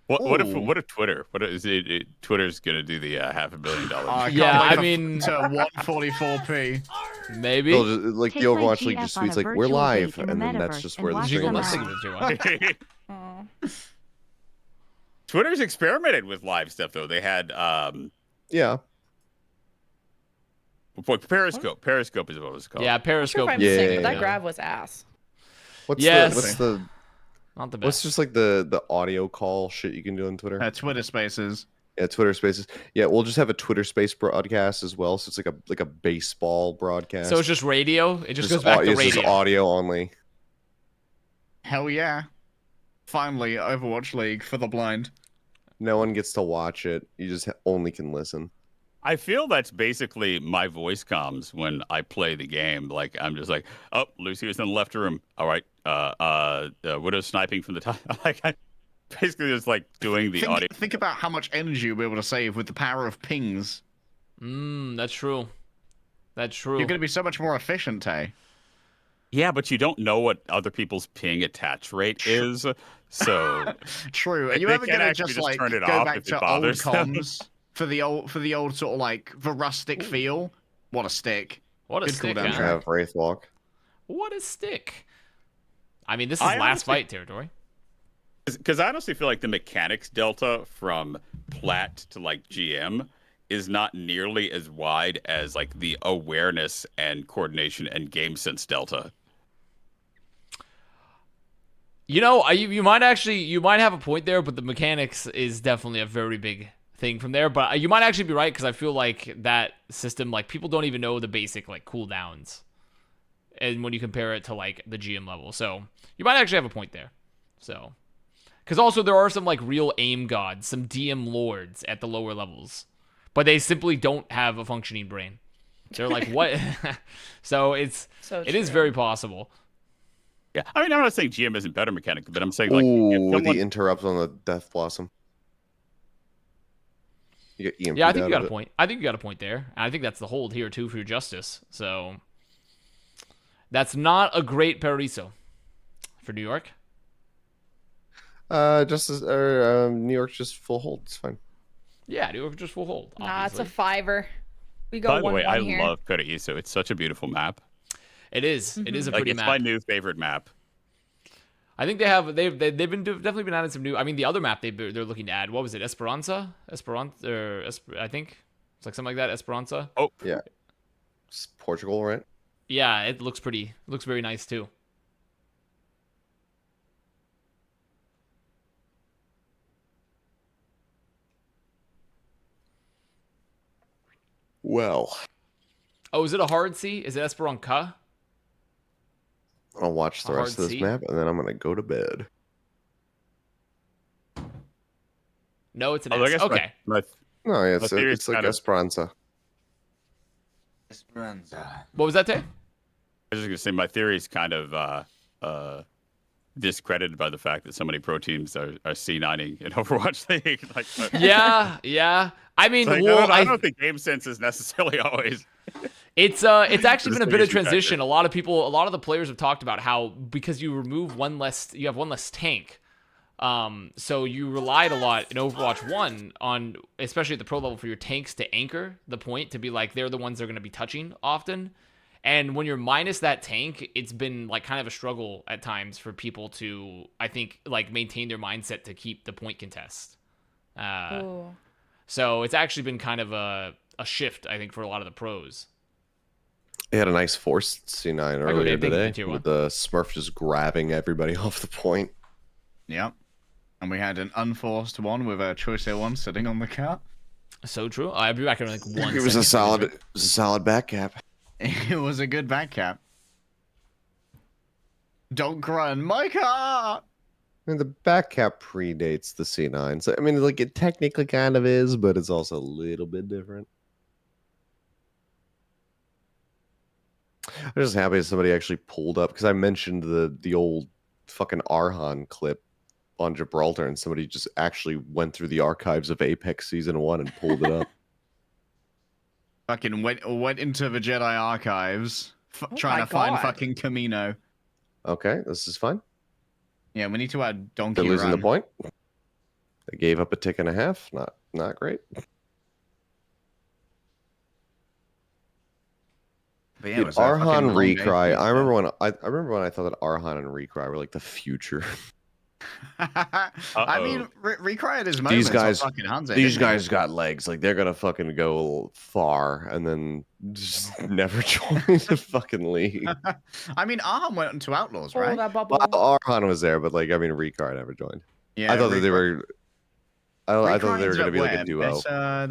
What Ooh. if Twitter? What is it? Twitter's gonna do the $500 million. can't Yeah, wait I for- mean- to 144p. Maybe. They'll just, like the Take my Overwatch League GF just on a tweets like we're virtual live, date in the and then that's metaverse just and where the watch Jingle stream them must live. think of it too, huh? Aw. Twitter's experimented with live stuff though. They had Yeah. Periscope. Periscope is what it was called. Yeah, I'm sure Periscope. if I'm Yeah, sick, yeah, but that yeah. grab was ass. What's Yes. the Not the what's best. just like the audio call shit you can do on Twitter? Twitter Spaces. Yeah, Twitter Spaces. Yeah, we'll just have a Twitter Space broadcast as well. So it's like a baseball broadcast. So it's just radio. It just goes Just back to it's radio. just audio only. Hell yeah! Finally, Overwatch League for the blind. No one gets to watch it. You just only can listen. I feel that's basically my voice comms when I play the game. Like I'm just like, oh, Lucy was in the left room. All right, Widow's sniping from the top. Like I basically just like doing the audio. Think about how much energy you'll be able to save with the power of pings. That's true. That's true. You're going to be so much more efficient, Tay. Yeah, but you don't know what other people's ping attach rate is, so true. Are you they ever can't going to actually just like turn it go off back if it to old bothers them. comms for the old sort of like the rustic feel? What a stick! What a Good stick, cooldown huh? track. Have Wraithwalk. What a stick. I mean, this is I last honestly- fight territory. Because I honestly feel like the mechanics delta from plat to like GM is not nearly as wide as like the awareness and coordination and game sense delta. You know, you might have a point there, but the mechanics is definitely a very big thing from there. But you might actually be right, because I feel like that system, like, people don't even know the basic like cooldowns, and when you compare it to like the GM level, so you might actually have a point there. So, because also there are some like real aim gods, some DM lords at the lower levels, but they simply don't have a functioning brain. They're like, what? So it is very possible. Yeah, I mean, I'm not saying GM isn't better mechanic, but I'm saying like Ooh, if someone... the interrupt on the Death Blossom. You get EMP'd Yeah, I think you out got of a it. point. I think you got a point there. And I think that's the hold here too for your Justice. So that's not a great Paradiso for New York. New York's just full hold. It's fine. Yeah, New York just full hold. Nah, it's a Obviously. 5er. We go By the 1-1 way, I here. love Paradiso. It's such a beautiful map. It is. It is a Like pretty it's map. my new favorite map. I think they've been definitely been adding some new. I mean, the other map they're looking to add. What was it? Esperanza, I think it's like something like that. Esperanza. Oh, Yeah. It's Portugal, right? Yeah, it looks pretty. It looks very nice too. Well, Oh, is it a hard C? Is it Esperanza? I'll watch the A rest hard of this C? map and then I'm gonna go to bed. No, it's an I S. guess Okay. No, yeah, it's theory is it's like kind of- Esperanza. Esperanza. What was that, Tay? I was just gonna say my theory is kind of discredited by the fact that so many pro teams are C9ing in Overwatch League. Like, Yeah. I mean, like, well, I don't think game sense is necessarily always. it's actually been a bit of Just the transition. factor. A lot of the players have talked about how, because you have one less tank. So you relied a lot in Overwatch 1 on, especially at the pro level, for your tanks to anchor the point, to be like, they're the ones they're going to be touching often. And when you're minus that tank, it's been like kind of a struggle at times for people to, I think, like maintain their mindset to keep the point contest. Ooh. So it's actually been kind of a shift, I think, for a lot of the pros. They had a nice forced C9 earlier Dave. Thank you for today tier one. with the Smurf just grabbing everybody off the point. Yep. And we had an unforced one with a Choice A1 sitting on the cart. So true. I'll be back in like 1 It was a second. solid back cap. It was a good back cap. Don't run, my car! I mean, the back cap predates the C9. So, I mean, like, it technically kind of is, but it's also a little bit different. I'm just happy that somebody actually pulled up, because I mentioned the old fucking Arhan clip on Gibraltar, and somebody just actually went through the archives of Apex Season 1 and pulled it up. Fucking went into the Jedi archives, trying my to find God. fucking Camino. Okay, this is fine. Yeah, we need to add Donkey They're losing Run. the point. They gave up a tick and a half. Not great. But yeah, it Dude, was a fucking Arhan long game. Recry. I remember when I thought that Arhan and Recry were like the future. I mean, Recry at his moments guys- on fucking Hanzo, These didn't he? guys got legs. Like, they're gonna fucking go far and then just never join the fucking league. I mean, Arhan went into Outlaws, Oh, right? that bubble. Well, Arhan was there, but like, I mean, Recry never joined. Yeah, I thought that they Recry- were. I thought they were going to be like a duo.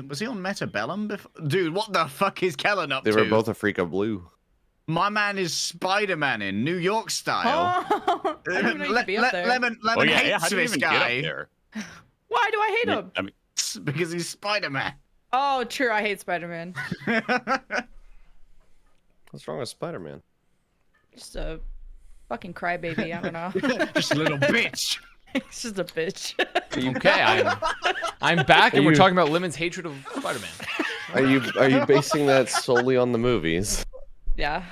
Was he on Metabellum before? Dude, what the fuck is Kellen up They to? were both a freak of blue. My man is Spider-Man in New York style. Oh, I didn't even know you could be up there. Lemon hates this guy. Why do I hate him? I mean, Because he's Spider-Man. Oh, true. I hate Spider-Man. What's wrong with Spider-Man? Just a fucking crybaby. I don't know. Just a little bitch. He's just a bitch. Okay, I'm back, and we're talking about Lemon's hatred of Spider-Man. Are you basing that solely on the movies? Yeah.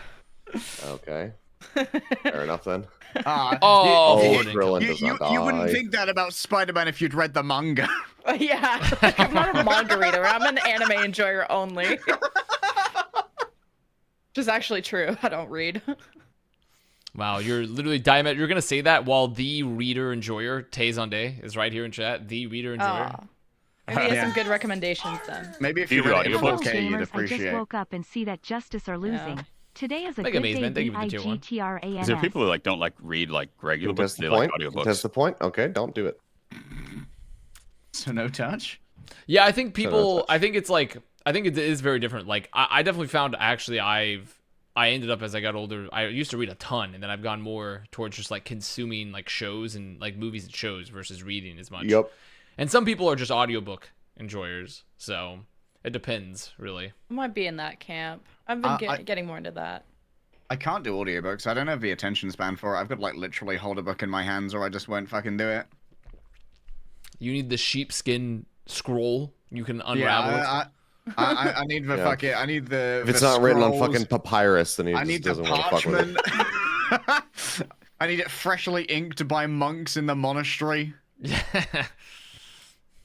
Okay. Fair enough then. Krillin does not die. You wouldn't think that about Spider-Man if you'd read the manga. Yeah. I'm not a manga reader. I'm an anime enjoyer only. Which is actually true. I don't read. Wow, you're literally diametric. You're gonna say that while the reader enjoyer Tay Zonday is right here in chat. The reader enjoyer. Maybe he has some good recommendations then. Maybe if you read it in Hello, 4K, you'd gamers. I appreciate. just woke up and see that Justice are losing. Yeah. Today is a Like good amazement. day. Thank you for the tier one. Is there people who don't read regular books? Test They the like point. audiobooks. Test the point. Okay, don't do it. So no touch? Yeah, I think people. I think it's I think it is very different. Like I definitely found I ended up as I got older. I used to read a ton, and then I've gone more towards just consuming shows and movies and shows versus reading as much. Yep. And some people are just audiobook enjoyers, so it depends really. I might be in that camp. I've been getting more into that. I can't do audiobooks. I don't have the attention span for it. I've got to literally hold a book in my hands, or I just won't fucking do it. You need the sheepskin scroll. You can unravel it. I need the fucking. I need the. If it's the not written on scrolls. fucking papyrus, then he I just need the doesn't want to fuck with parchment. it. I need it freshly inked by monks in the monastery.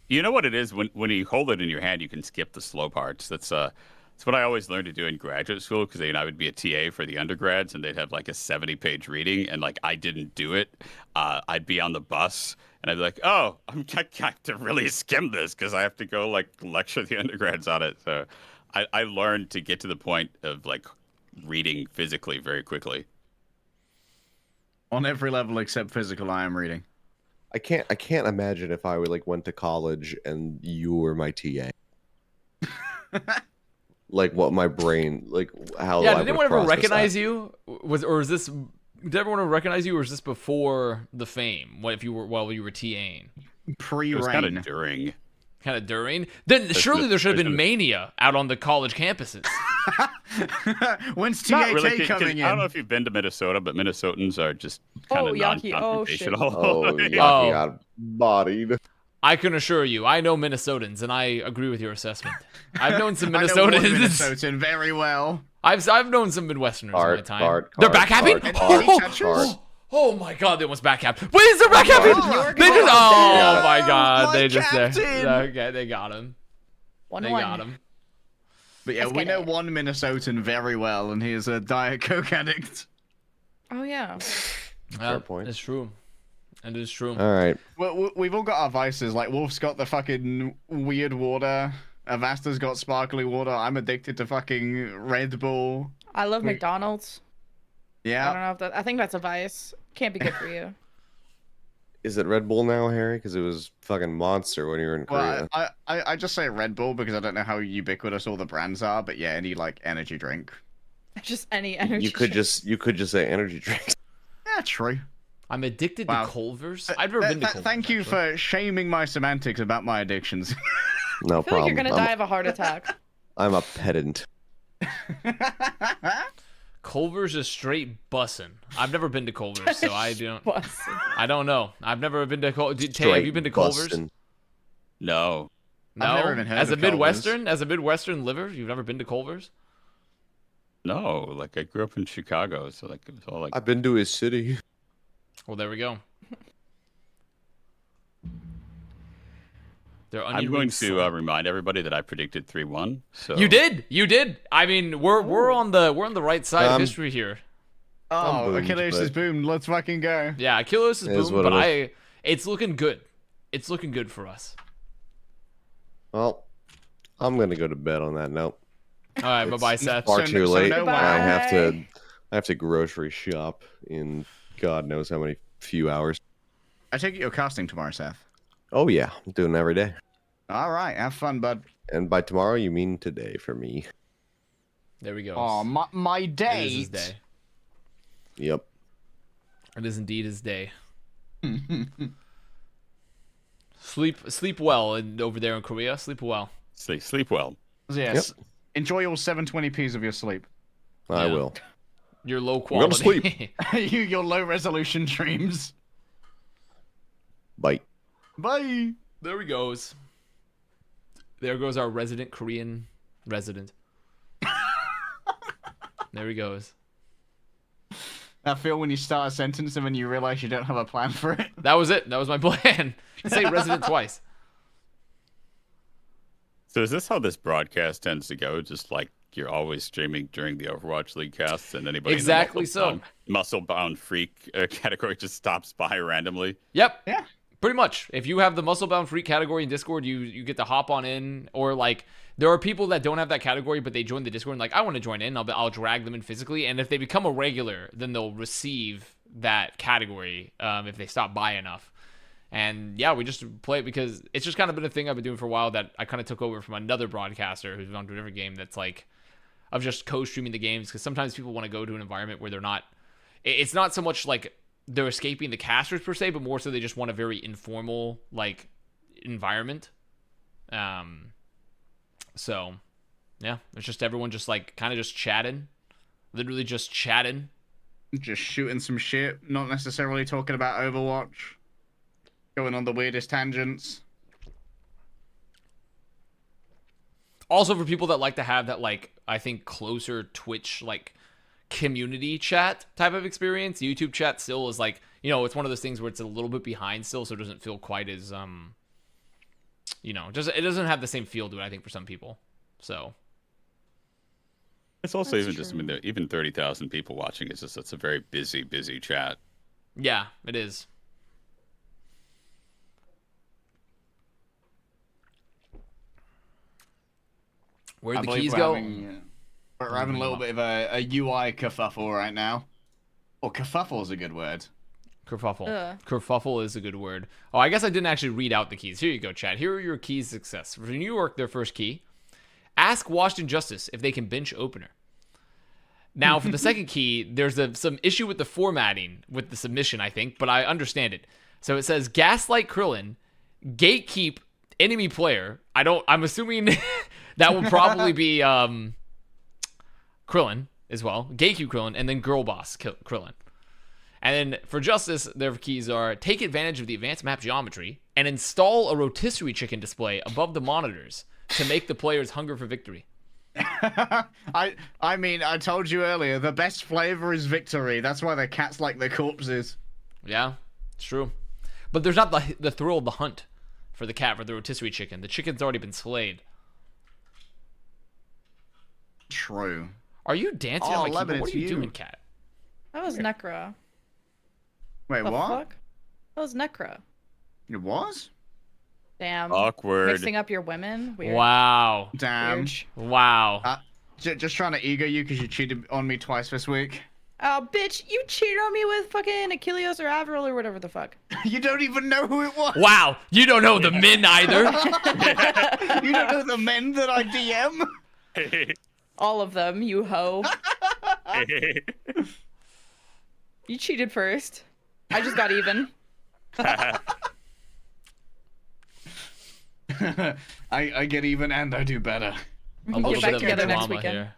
You know what it is when you hold it in your hand, you can skip the slow parts. That's what I always learned to do in graduate school because I would be a TA for the undergrads and they'd have a 70-page reading and I didn't do it. I'd be on the bus and I'd be like, oh, I have to really skim this because I have to go lecture the undergrads on it. So I learned to get to the point of reading physically very quickly. On every level except physical, I am reading. I can't imagine if I went to college and you were my TA. What my brain how yeah, I did would anyone ever process recognize that. you? Did everyone ever recognize you, or was this before the fame? What if you were while you were TAing? Pre-rain. It was kind of during. Kind of during? Then surely there should have been mania out on the college campuses. When's TA coming in? I don't know if you've been to Minnesota, but Minnesotans are just kind of non-confrontational. Oh, Yaki got bodied. I can assure you, I know Minnesotans, and I agree with your assessment. I've known some I know one Minnesotans. Minnesotan very well. I've known some Midwesterners in my time. They're Card, backhapping? Oh my god, they almost backhapped. Wait, is there backhapping? They just, oh my god, they just okay, they got him. They got him. But yeah, we know one Minnesotan very well, and he is a Diet Coke addict. Oh yeah. Fair point. It's true. And it's true. All right. Well, we've all got our vices. Wolf's got the fucking weird water. Avasta's got sparkly water. I'm addicted to fucking Red Bull. I love McDonald's. Yeah. I don't know if that. I think that's a vice. Can't be good for you. Is it Red Bull now, Harry? Because it was fucking Monster when you were in Korea. Well, I just say Red Bull because I don't know how ubiquitous all the brands are, but yeah, any energy drink. Just any energy. You could just say energy drinks. Yeah, true. I'm addicted to Culver's. I've never been to Culver's. Thank you for shaming my semantics about my addictions. No I feel problem. like you're gonna die of a heart attack. I'm a pedant. Culver's is straight bussin'. I've never been to Culver's, so I don't. Bussin'. I don't know. I've never been to Culver's. Tay, have you been to Culver's? Bustin'. No. No. I've never even heard as a of Midwestern liver, you've never been to Culver's? No. I grew up in Chicago, so it was all I've been to his city. Well, there we go. I'm going to remind everybody that I predicted 3-1. So You did. I mean, we're on the right side of history here. Oh, boomed, Achilles is boomed. Let's fucking go. Yeah, Achilles is Is boom, what but it it's looking good. It's looking good for us. Well, I'm gonna go to bed on that note. All right, bye bye, Seth. Far too late. no I way. have to grocery shop in God knows how many few hours. I take it you're casting tomorrow, Seth. Oh yeah, I'm doing it every day. All right, have fun, bud. And by tomorrow, you mean today for me. There we go. Oh, my date. It is his day. Yep. It is indeed his day. Sleep well over there in Korea. Sleep well. Sleep well. Yes. Yep. Enjoy all 720p's of your sleep. I will. Your low quality. I'm gonna sleep. Your low resolution dreams. Bye. Bye. There he goes. There goes our resident Korean resident. There he goes. I feel when you start a sentence and then you realize you don't have a plan for it. That was it. That was my plan. Say resident twice. So is this how this broadcast tends to go? Just like you're always streaming during the Overwatch League casts, and anybody exactly in the muscle-bound freak category just stops by randomly? Yep. Yeah. Pretty much. If you have the muscle-bound freak category in Discord, you get to hop on in. Or like, there are people that don't have that category, but they join the Discord and like, I want to join in. I'll drag them in physically, and if they become a regular, then they'll receive that category if they stop by enough. And yeah, we just play it because it's just kind of been a thing I've been doing for a while that I kind of took over from another broadcaster who's on to a different game that's like, of just co-streaming the games, because sometimes people want to go to an environment where they're not, it's not so much like they're escaping the casters per se, but more so they just want a very informal like environment. So yeah, it's just everyone just like kind of just chatting, literally just chatting, just shooting some shit, not necessarily talking about Overwatch, going on the weirdest tangents. Also for people that like to have that like, I think closer Twitch like community chat type of experience, YouTube chat still is like, you know, it's one of those things where it's a little bit behind still, so it doesn't feel quite as you know, it doesn't have the same feel to it, I think, for some people. So it's also even just, I mean, even 30,000 people watching is just, it's a very busy chat. Yeah, it is. Where'd the keys go? We're having a little bit of a UI kerfuffle right now. Or kerfuffle is a good word. Kerfuffle. Kerfuffle is a good word. Oh, I guess I didn't actually read out the keys. Here you go, chat. Here are your keys to success. For New York, their first key. Ask Washington Justice if they can bench opener. Now, for the second key, there's some issue with the formatting with the submission, I think, but I understand it. So it says, Gaslight Krillin, gatekeep enemy player. I'm assuming that will probably be Krillin as well. Gatekeep Krillin, and then Girl Boss Krillin. And then for Justice, their keys are take advantage of the advanced map geometry and install a rotisserie chicken display above the monitors to make the players hunger for victory. I mean, I told you earlier, the best flavor is victory. That's why the cats like their corpses. Yeah, it's true. But there's not the thrill of the hunt for the cat, for the rotisserie chicken. The chicken's already been slayed. True. Are you dancing on my keyboard? What are you doing, cat? That was Necra. Wait, what? Fuck? That was Necra. It was? Damn. Awkward. Mixing up your women? Weird. Wow. Damn. Weird. Wow. Just trying to ego you because you cheated on me twice this week. Oh, bitch, you cheated on me with fucking Achilles or Avril or whatever the fuck. You don't even know who it was. Wow. You don't know the men either. You don't know the men that I DM? All of them, you hoe. You cheated first. I just got even. I get even and I do better. A little back bit together of next drama weekend. here.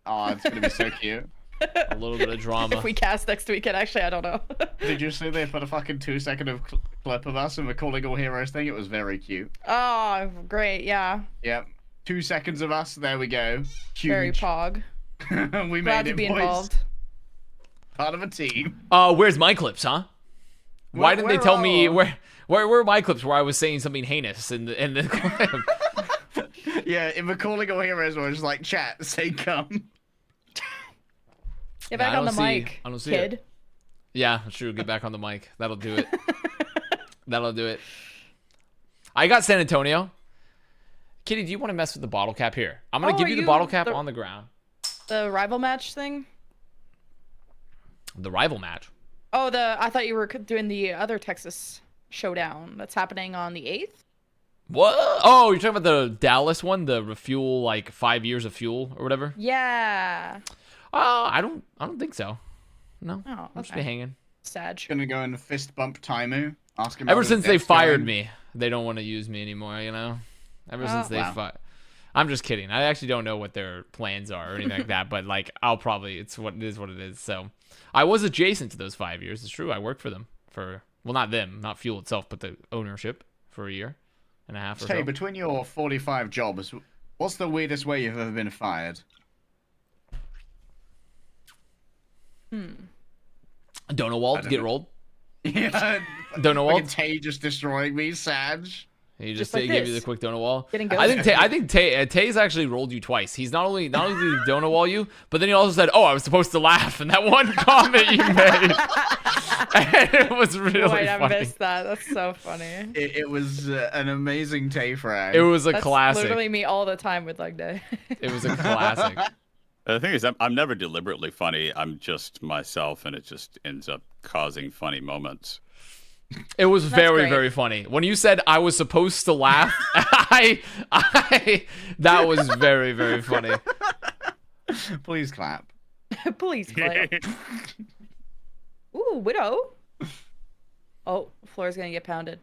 Oh, it's gonna be so cute. A little bit of drama. If we cast next weekend, actually, I don't know. Did you see they put a fucking 2-second clip of us and we're calling all heroes thing? It was very cute. Oh, great, yeah. Yep. 2 seconds of us. There we go. Huge. Very pog. We Glad made to it, be boys. involved. Part of a team. Where's my clips, huh? Why didn't they tell me where are my clips where I was saying something heinous in the clip? Yeah, if we're calling all heroes, we're just like, chat, say come. Get back I on the don't see- mic, I don't see kid. it. Yeah, that's true. Get back on the mic. That'll do it. That'll do it. I got San Antonio. Kitty, do you want to mess with the bottle cap here? I'm going to give you the bottle cap on the ground. The rival match thing? The rival match? Oh, I thought you were doing the other Texas showdown that's happening on the 8th. What? Oh, you're talking about the Dallas one, the refuel, like 5 years of fuel or whatever. Yeah. I don't think so. No, Oh, I'll just okay. be hanging. Sad. Gonna go and fist bump Taimu. Ask him. Ever about since his they death fired going. me, they don't want to use me anymore. You know. Ever since they wow. I'm just kidding. I actually don't know what their plans are or anything like that. But like, I'll probably it's what it is. So, I was adjacent to those 5 years. It's true. I worked for them for not them, not fuel itself, but the ownership for a year and a half or Hey, so. between your 45 jobs, what's the weirdest way you've ever been fired? Don't know Walt, get rolled. Yeah. Don't know Walt. Fucking Tay just destroying me, Sag. He Just just like gave you this. the quick donut wall. Getting I think Tay's actually rolled you twice. He's not only did he donut wall you, but then he also said, "Oh, I was supposed to laugh," and that one comment you made, and it was really Wait, I funny. missed that. That's so funny. It was an amazing Tay frag. It was a That's classic. literally me all the time with leg day. It was a classic. The thing is, I'm never deliberately funny. I'm just myself, and it just ends up causing funny moments. It was very, great. very funny. When you said I was supposed to laugh, that was very, very funny. Please clap. Please, Clay. Ooh, Widow. Oh, Floor's gonna get pounded.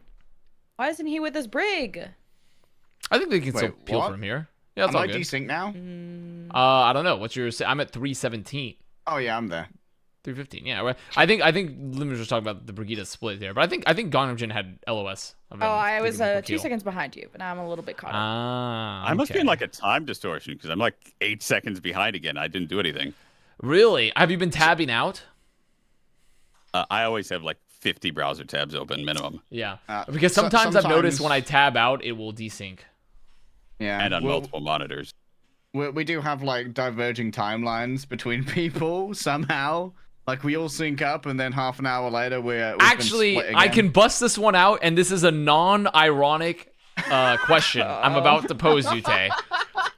Why isn't he with his brig? I think they can still Wait, peel what? from here. Yeah, that's Am all I good. desync now? I don't know. What's your? I'm at 317. Oh yeah, I'm there. 315. Yeah, right. I think Limit was talking about the Brigida split there, but I think Gangnam Jin had LOS. Oh, I was 2 seconds behind you, but now I'm a little bit caught up. Ah, I must be okay. in like a time distortion because I'm like 8 seconds behind again. I didn't do anything. Really? Have you been tabbing out? I always have like 50 browser tabs open minimum, Yeah, because sometimes I've noticed when I tab out, it will desync. Yeah. and on Well, multiple monitors. we do have like diverging timelines between people somehow. Like we all sync up, and then half an hour later we've been Actually, split I again. can bust this one out, and this is a non-ironic question I'm about to pose you, Tay.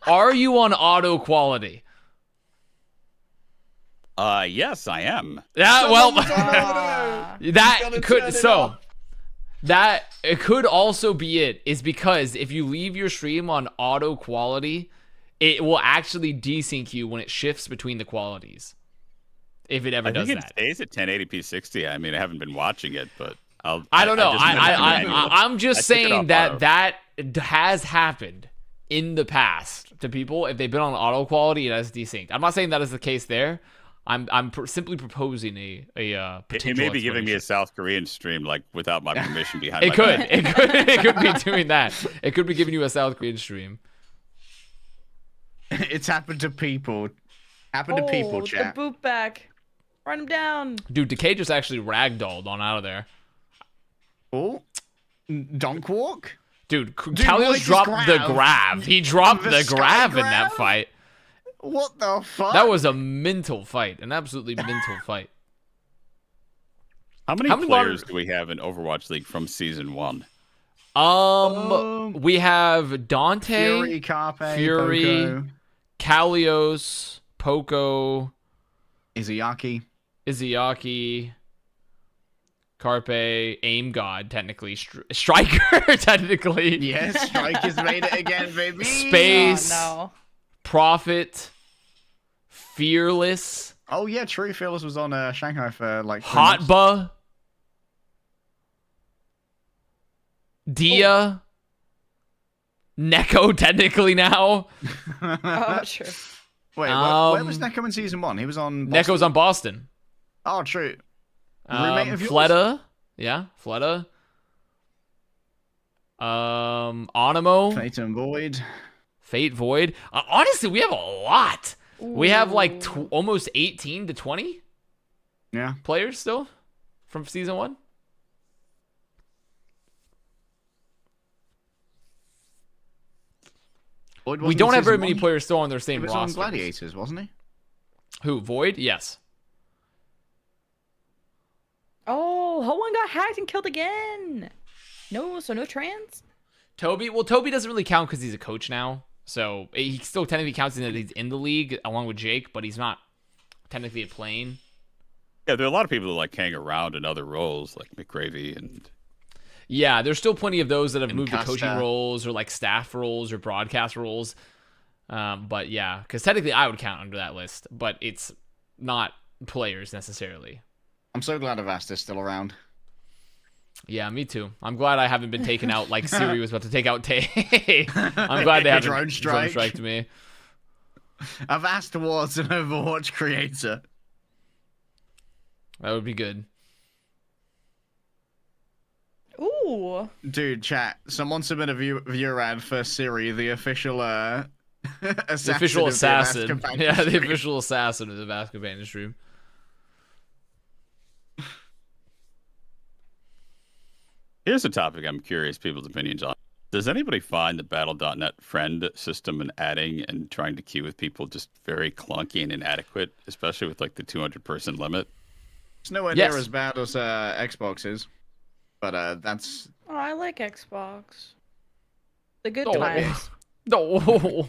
Are you on auto quality? Yes, I am. Yeah, well, Ah. that gotta could turn it so off. that it could also be it is because if you leave your stream on auto quality, it will actually desync you when it shifts between the qualities. If it ever I does think it that. stays at 1080p 60. I mean, I haven't been watching it, but I don't know. I'm I just took it saying off that auto. that has happened in the past to people. If they've been on auto quality, it has desynced. I'm not saying that is the case there. I'm simply proposing a potential. It may be giving me a explanation. South Korean stream, like without my permission behind It my could. back. It could be doing that. It could be giving you a South Korean stream. It's happened to people. Happened to people, The chat. boot back. Run him down. Dude, Decay just actually ragdolled on out of there. Oh, donk walk. Dude, what Kalios is dropped the grab? grab. He dropped The the sky grab in grab? that fight. What the fuck? That was a mental fight. An absolutely mental fight. How many How many players moder- do we have in Overwatch League from season 1? We have Dante, Fury, Carpe, Fury, Poco, Kalios, Poco, Izuyaki. Izuyaki, Carpe, Aim God, technically. Striker, technically. Yes, Strikers made it again, baby. Space, Oh, Prophet, Fearless, Oh yeah, true. Fearless was on Shanghai for like 3 months. Hotba, Dia, Neko, technically now. no. Oh, sure. Wait, where was Neko in season 1? He was on. Boston? Neko's on Boston. Oh, true. Roommate of yours? Fleta. Yeah, Fleta. Onimo. Fate and Void. Fate Void. Honestly, we have a lot. We have like Ooh. almost 18 to 20 Yeah. players still from season 1. Void We wasn't don't in have very season many 1. players still on their He same was on roster. Gladiators, wasn't he? Who? Void? Yes. Oh, Ho1 got hacked and killed again. No, so no trans? Toby. Well, Toby doesn't really count because he's a coach now. So he still technically counts in that he's in the league along with Jake, but he's not technically a plane. Yeah, there are a lot of people who like hang around in other roles, like McGravy and. Yeah, there's still plenty of those that have moved to Custer. coaching roles or like staff roles or broadcast roles. But yeah, because technically I would count under that list, but it's not players necessarily. I'm so glad Avast is still around. Yeah, me too. I'm glad I haven't been taken out like Siri was about to take out Tay. I'm glad they haven't Drone strike. drone striked me. Avast was an Overwatch creator. That would be good. Ooh. Dude, chat. Someone submit a viewer ad for Siri, the official The official assassin. Of the Avast Yeah, the stream. official assassin of the Avast companion stream. Here's a topic I'm curious people's opinions on. Does anybody find the Battle.net friend system and adding and trying to queue with people just very clunky and inadequate, especially with like the 200-person limit? It's nowhere near as bad as Xbox is, but that's. Oh, I like Xbox. The good Oh. times. No.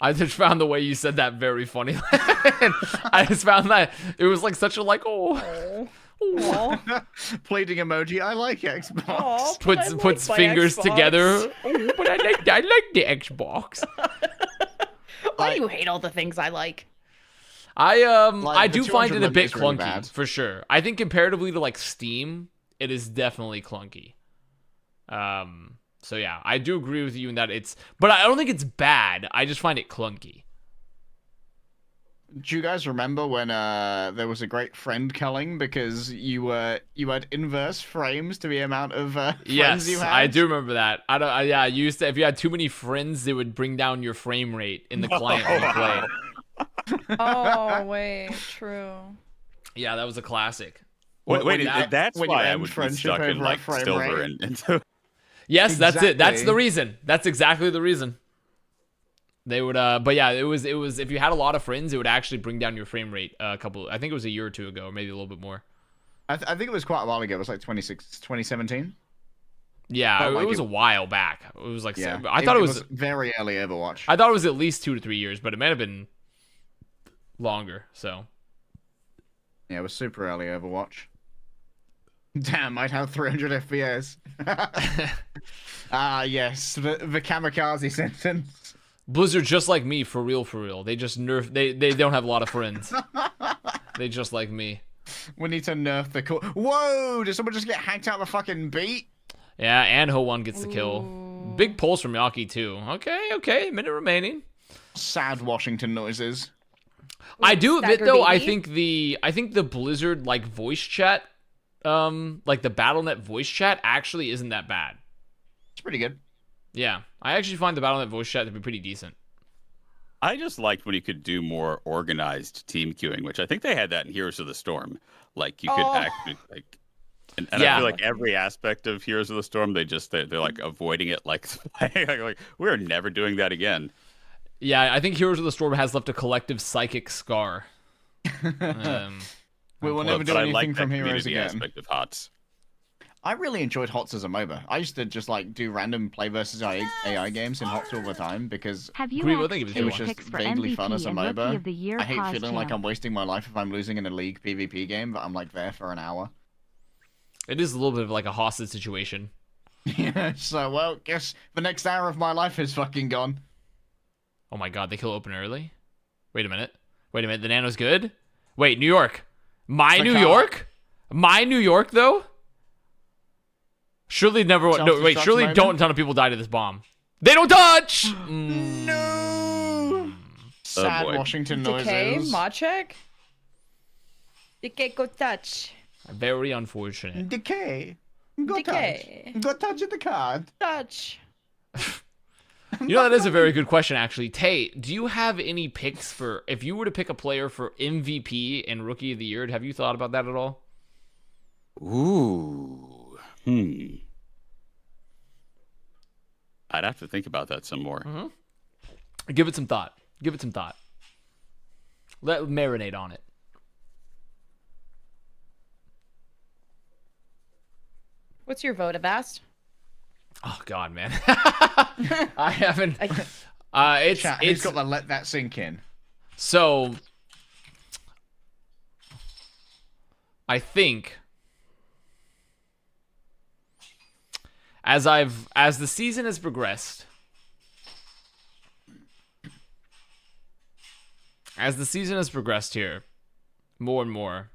I just found the way you said that very funny. I just found that it was like such a like Aw. Pleading emoji. I like Xbox. Aw, but I like puts my fingers Xbox. together. Oh, but I like the Xbox. Why do you hate all the things I like? I Like, the do find 200 it a limit bit is really clunky bad. for sure. I think comparatively to like Steam, it is definitely clunky. So yeah, I do agree with you in that but I don't think it's bad. I just find it clunky. Do you guys remember when there was a great friend culling because you had inverse frames to the amount of friends Yes, you had? I do remember that. Yeah, you used to, if you had too many friends, it would bring down your frame rate in the client when you played. Oh, wait. True. Yeah, that was a classic. Wait, that- that's when you why I end would be friendship stuck in over a like frame silver rate. and Yes, that's it. That's Exactly. the reason. That's exactly the reason. They would, but yeah, it was, if you had a lot of friends, it would actually bring down your frame rate I think it was a year or two ago, or maybe a little bit more. I think it was quite a while ago. It was like 2017. Yeah, Felt like it was it- a while back. It was like, Yeah, I thought it was very early Overwatch. I thought it was at least 2 to 3 years, but it might have been longer, so. Yeah, it was super early Overwatch. Damn, I'd have 300 FPS. Ah, yes, the kamikaze sentence. Blizzard just like me, for real. They just they don't have a lot of friends. They just like me. We need to nerf the cool. Whoa! Did someone just get hacked out of the fucking beat? Yeah, and Ho1 gets the kill. Big pulls from Yaki too. Okay, minute remaining. Sad Washington noises. I do admit Stagger though, I baby. think the Blizzard like voice chat, like the Battle.net voice chat actually isn't that bad. It's pretty good. Yeah, I actually find the Battle.net voice chat to be pretty decent. I just liked when you could do more organized team queuing, which I think they had that in Heroes of the Storm. Like you could Oh. actually like, and Yeah. I feel like every aspect of Heroes of the Storm, they're like avoiding it, like we're never doing that again. Yeah, I think Heroes of the Storm has left a collective psychic scar. We will never do But I anything like from that Heroes community again. aspect of HOTS. I really enjoyed HOTS as a MOBA. I used to just like do random play versus AI games in HOTS all the time because Have you Greenwood, asked thank you for it was Sure. just picks for vaguely MVP fun as a and Rookie MOBA. of the Year? I hate Pause feeling like channel. I'm wasting my life if I'm losing in a League PvP game, but I'm like there for an hour. It is a little bit of like a hostage situation. Yeah, so well, guess the next hour of my life is fucking gone. Oh my god, they kill open early? Wait a minute. The Nano's good? Wait, New York. My The New car. York? My New York, though? Surely never... No, wait, Self-destruct surely moment? don't a ton of people die to this bomb. They don't touch! No. Sad boy. Washington Decay, noises. Machek. Decay, go touch. Very unfortunate. Decay. Go Decay. touch. Go touch the card. Touch. You know, that is a very good question, actually. Tay, do you have any picks for... If you were to pick a player for MVP and Rookie of the Year, have you thought about that at all? Ooh. I'd have to think about that some more. Give it some thought. Let marinate on it. What's your vote, Avast? Oh God, man. I haven't. It's Chat, who's got to let that sink in? so. I think. As the season has progressed, here, more and more,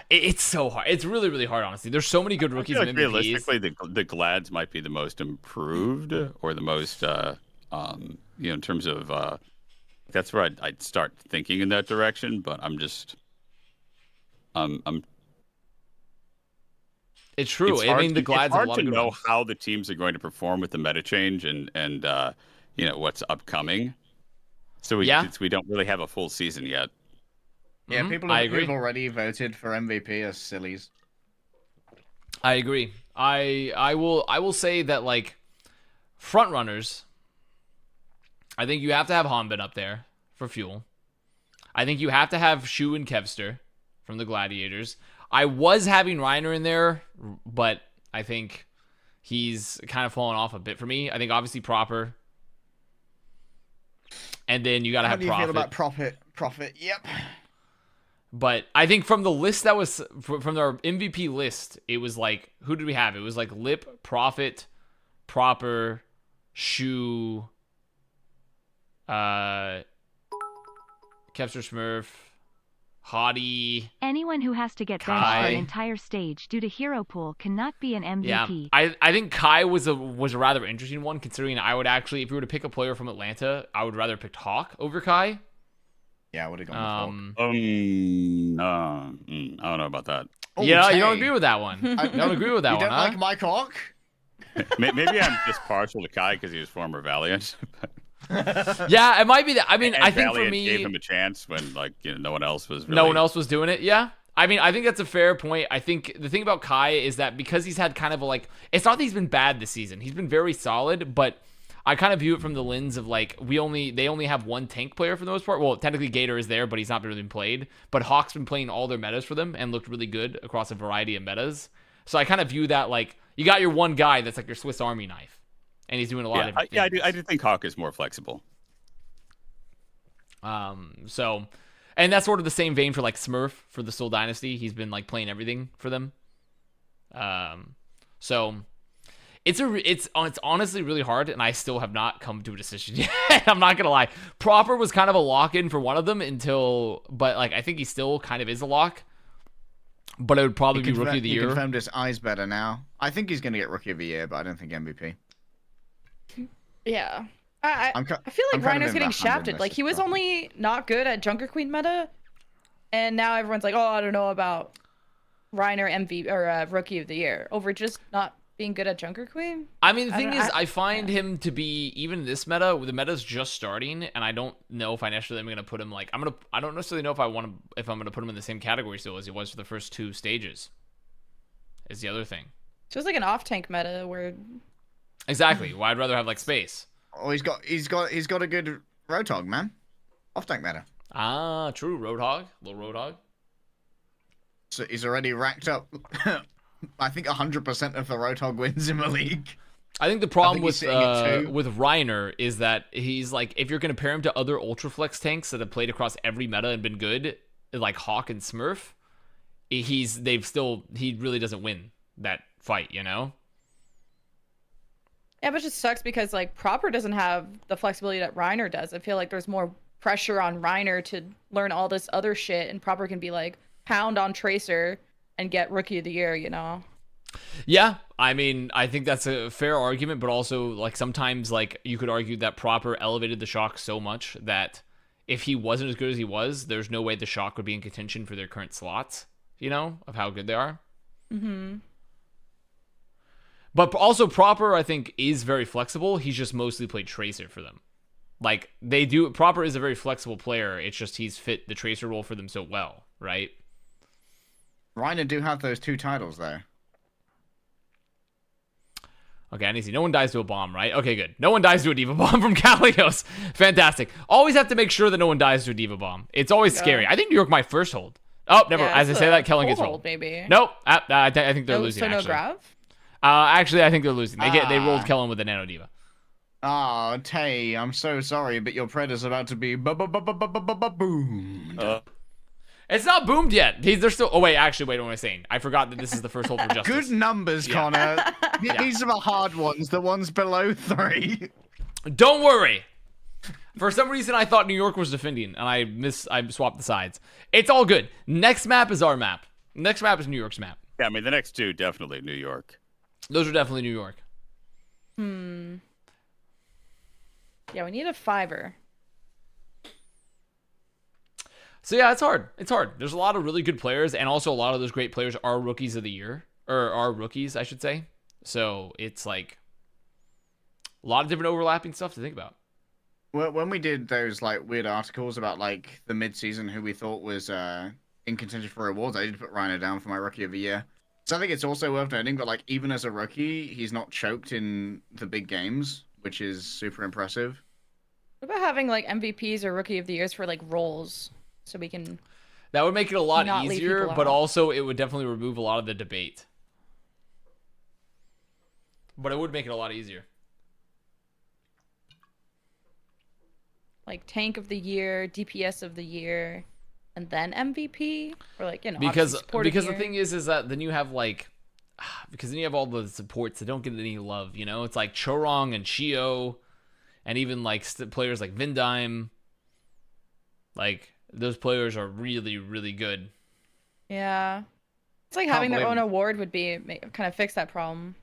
it's so hard. It's really, really hard, honestly. There's so many good rookies and MVPs. Realistically, the Glads might be the most improved, or the most, in terms of, that's where I'd start thinking in that direction. But I'm just, It's true. I mean, the Glads have a lot of good know ones. how the teams are going to perform with the meta change and what's upcoming. So we don't really have a full season yet. Yeah, people who've already voted for MVP are sillies. I agree. I will say that, like, front runners, I think you have to have Hanbin up there for fuel. I think you have to have Shu and Kevster from the Gladiators. I was having Reiner in there, but I think he's kind of fallen off a bit for me. I think obviously Proper. And then you got to have Profit. How do you feel about Profit? Yep. But I think from the list that was from our MVP list, it was like, who did we have? It was like Lip, Profit, Proper, Shu, Kevster Smurf, Hottie. Anyone who has to get benched for an entire stage due to hero pool cannot be an MVP. Yeah, I think Kai was a rather interesting one, considering I would actually, if we were to pick a player from Atlanta, I would rather pick Hawk over Kai. Yeah, I would have gone with Hawk. I don't know about that. Oh, yeah, Tay. You don't agree with that one. You don't agree with that one, You don't like Mike Hawk? Maybe I'm just partial to Kai because he was former Valiant. Yeah, it might be that. I mean, and I think Valiant for me, gave him a chance when no one else was. No one else was doing it. Yeah, I mean, I think that's a fair point. I think the thing about Kai is that because he's had kind of a it's not that he's been bad this season. He's been very solid, but I kind of view it from the lens of they only have one tank player for the most part. Well, technically Gator is there, but he's not really been played. But Hawk's been playing all their metas for them and looked really good across a variety of metas. So I kind of view that you got your one guy that's like your Swiss Army knife, and he's doing a lot of different things. I do think Hawk is more flexible. So, and that's sort of the same vein for Smurf for the Soul Dynasty. He's been playing everything for them. So it's honestly really hard, and I still have not come to a decision yet. I'm not gonna lie. Proper was kind of a lock-in for one of them but I think he still kind of is a lock. But it would probably be Rookie of the Year. He confirmed his eyes better now. I think he's gonna get Rookie of the Year, but I don't think MVP. Yeah. I feel like Reiner's getting shafted. He was only not good at Junker Queen meta, and now everyone's like, oh, I don't know about Reiner MVP or Rookie of the Year over just not being good at Junker Queen. I mean, the thing is, I find him to be, even this meta, the meta's just starting, and I don't know if I necessarily am gonna put him I don't necessarily know if I'm gonna put him in the same category still as he was for the first two stages. Is the other thing. So it's like an off tank meta where. Exactly. Well, I'd rather have space. Oh, he's got a good Roadhog, man. Off tank meta. Ah, true. Roadhog, little Roadhog. So he's already racked up. I think 100% of the Roadhog wins in the league. I think the problem with Reiner is that he's if you're gonna pair him to other Ultraflex tanks that have played across every meta and been good, like Hawk and Smurf, he really doesn't win that fight, Yeah, but it just sucks because Proper doesn't have the flexibility that Reiner does. I feel like there's more pressure on Reiner to learn all this other shit, and Proper can be pound on Tracer and get Rookie of the Year, Yeah, I mean, I think that's a fair argument, but also sometimes you could argue that Proper elevated the Shock so much that if he wasn't as good as he was, there's no way the Shock would be in contention for their current slots, of how good they are. Mm-hmm. But also Proper, I think, is very flexible. He's just mostly played Tracer for them. Proper is a very flexible player. It's just he's fit the Tracer role for them so well, right? Reiner do have those 2 titles, though. Okay, I need to see. No one dies to a bomb, right? Okay, good. No one dies to a Diva Bomb from Kalios. Fantastic. Always have to make sure that no one dies to a Diva Bomb. It's always scary. I think New York my first hold. Oh, never. Yeah, as I say that, Kellen gets rolled. Maybe. Nope. I think they're losing, so actually. No Grav? Actually, I think they're losing. They rolled Kellen with a Nano Diva. Ah, Tay, I'm so sorry, but your Preda's about to be boom. It's not boomed yet. They're still. Oh wait, actually, wait. What am I saying? I forgot that this is the first Hold for Justice. Good numbers, Connor. These are the hard ones. The ones below 3. Don't worry. For some reason, I thought New York was defending, and I swapped the sides. It's all good. Next map is our map. Next map is New York's map. Yeah, I mean the next two definitely New York. Those are definitely New York. Yeah, we need a 5er. So yeah, it's hard. It's hard. There's a lot of really good players, and also a lot of those great players are rookies of the year, or are rookies, I should say. So it's like a lot of different overlapping stuff to think about. Well, when we did those like weird articles about like the mid-season who we thought was in contention for awards, I did put Rhino down for my rookie of the year. So I think it's also worth noting that like even as a rookie, he's not choked in the big games, which is super impressive. What about having like MVPs or rookie of the years for like roles? So we can. That would make it a lot not easier, but also it would definitely remove a lot of the debate. But it would make it a lot easier. Like tank of the year, DPS of the year, and then MVP, or like because the thing is that then you have like because then you have all the supports that don't get any love. You know, it's like Chorong and Shio, and even like players like Vindime. Like. Those players are really, really good. Yeah. It's like having their own award would be kind of fix that problem.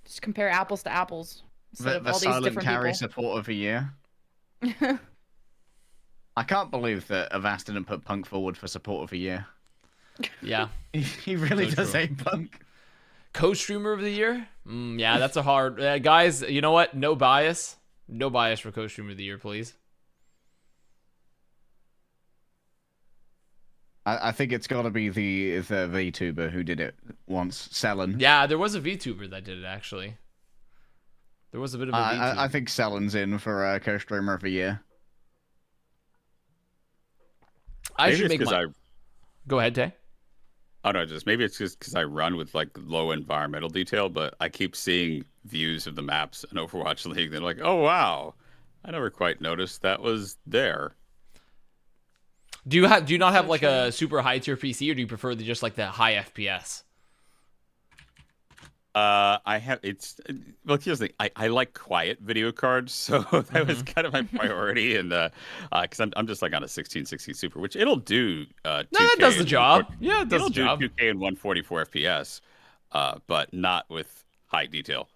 Just compare apples to apples. The silent carry support of the year. I can't believe that Avast didn't put Punk forward for support of the year. Yeah. He really does hate Punk. Co-streamer of the year? Yeah, that's a hard... guys, you know what? No bias. No bias for co-streamer of the year, please. I think it's got to be the VTuber who did it once, Selen. Yeah, there was a VTuber that did it, actually. There was a bit of a VTuber. I think Selen's in for co-streamer of the year. I should make my... Go ahead, Tay. Oh no, maybe it's just because I run with like low environmental detail, but I keep seeing views of the maps in Overwatch League. They're like, oh wow, I never quite noticed that was there. Do you not have like a super high tier PC, or do you prefer just like the high FPS? I have look, here's the thing. I like quiet video cards, so that was kind of my priority, and because I'm just like on a 1660 Super, which it'll do 2K. No, that does the job. Yeah, it does the job. It'll do 2K and 144 FPS, but not with high detail.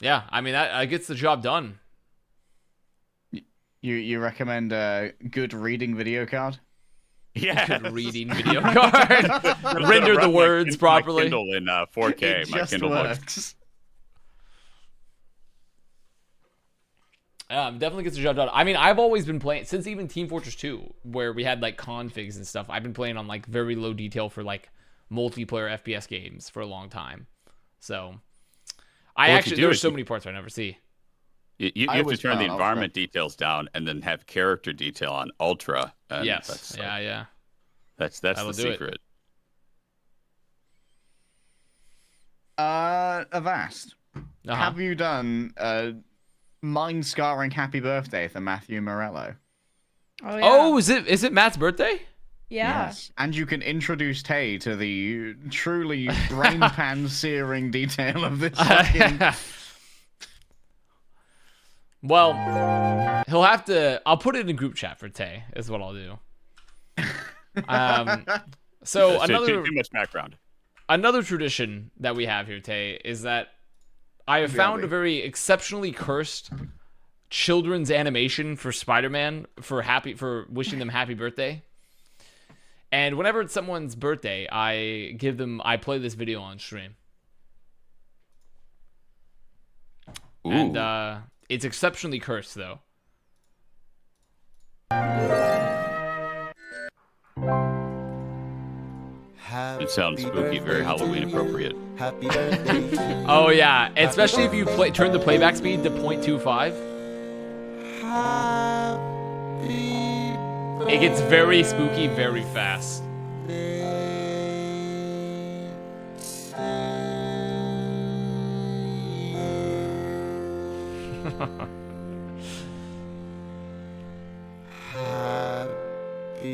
Yeah, I mean that gets the job done. You recommend a good reading video card? Yeah, good reading video card. Render the words properly. My Kindle in 4K. It just Kindle works. Definitely gets the job done. I mean, I've always been playing since even Team Fortress 2, where we had like configs and stuff. I've been playing on like very low detail for like multiplayer FPS games for a long time. So there's so many parts I never see. You have to turn the environment details down and then have character detail on ultra. And yes. That's yeah. That's the secret. Avast. Have you done mind-scarring happy birthday for Matthew Morello? Oh, yeah. Oh, is it Matt's birthday? Yeah. Yes. And you can introduce Tay to the truly brain pan searing detail of this fucking... Well, he'll have to... I'll put it in a group chat for Tay, is what I'll do. So too much background. Another tradition that we have here, Tay, is that I have found a very exceptionally cursed children's animation for Spider-Man for wishing them happy birthday. And whenever it's someone's birthday, I play this video on stream. Ooh. And it's exceptionally cursed, though. It sounds spooky, very Halloween appropriate. Happy birthday. Oh yeah, especially if you turn the playback speed to 0.25. It gets very spooky very fast. I'll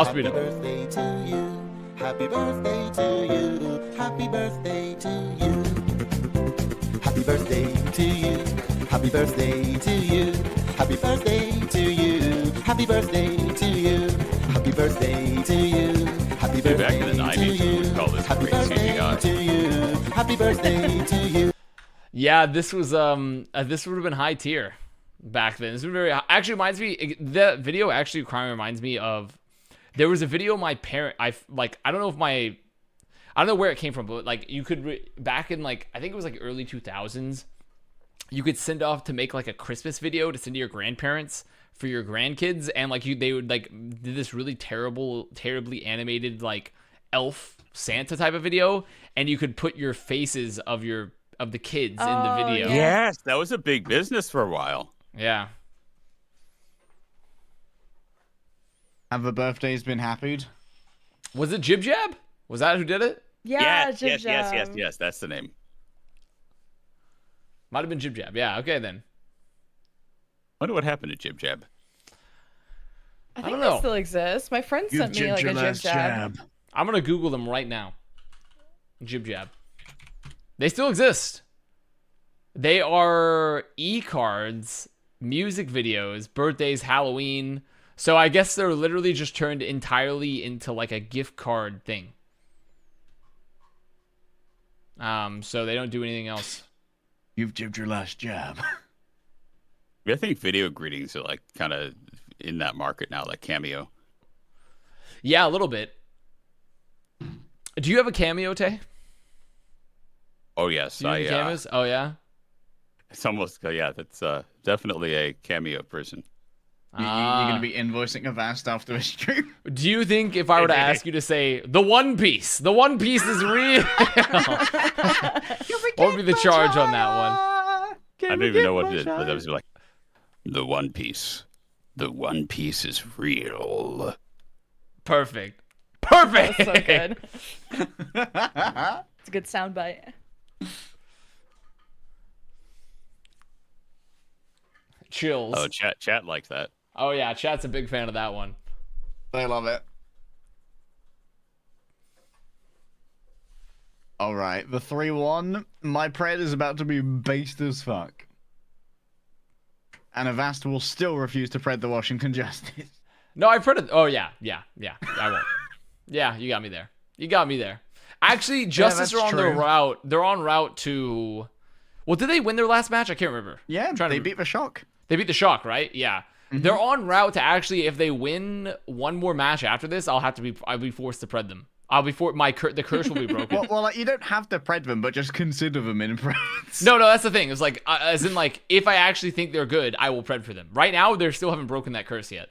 speed up. Happy birthday to you. Happy birthday to you. Happy birthday to you. Happy birthday to you. Happy birthday to you. Happy birthday to you. Happy birthday to you. Happy birthday back in the 90s, we would call this Happy great birthday CGI. to you. Happy birthday to you. Yeah, this was this would have been high tier back then. This would very actually reminds me. The video actually kind of reminds me of. There was a video my parent. I don't know if my. I don't know where it came from, but like you could back in like I think it was like early 2000s. You could send off to make like a Christmas video to send to your grandparents for your grandkids, and like they would like did this really terribly animated like elf Santa type of video, and you could put your faces of the kids in the video. Yeah. Yes, that was a big business for a while. Yeah. Have the birthdays been happied? Was it Jib Jab? Was that who did it? Yeah, yes. That's the name. Might have been Jib Jab. Yeah. Okay then. Wonder what happened to Jib Jab. I think don't know. it still exists. My friend sent me like a jib jab. I'm gonna Google them right now. Jib Jab. They still exist. They are e-cards, music videos, birthdays, Halloween. So I guess they're literally just turned entirely into like a gift card thing. So they don't do anything else. You've jibbed your last jab. I think video greetings are like kind of in that market now, like Cameo. Yeah, a little bit. Do you have a Cameo, Tay? Oh yes, Do you have cameos? Oh yeah. It's almost that's definitely a Cameo person. You're going to be invoicing Avast after this stream? Do you think if I were to ask you to say, the One Piece is real? What would be the charge on that one? I don't even know what it is, but I was like, the One Piece is real. Perfect. Perfect. That's so good. It's a good soundbite. Chills. Oh, chat liked that. Oh yeah, chat's a big fan of that one. They love it. Alright, the 3-1. My pred is about to be based as fuck. And Avast will still refuse to pred the Washington Justice. No, I printed. Oh yeah. I won't. Yeah, you got me there. Actually, Justice are on their route. They're en route to. Well, did they win their last match? I can't remember. Yeah, they beat the Shock. They beat the Shock, right? Yeah. Mm-hmm. They're en route to actually, if they win one more match after this, I'll be forced to pred them. The curse will be broken. well, like, you don't have to pred them, but just consider them in preds. No, that's the thing. It's like, as in, like, if I actually think they're good, I will pred for them. Right now, they still haven't broken that curse yet.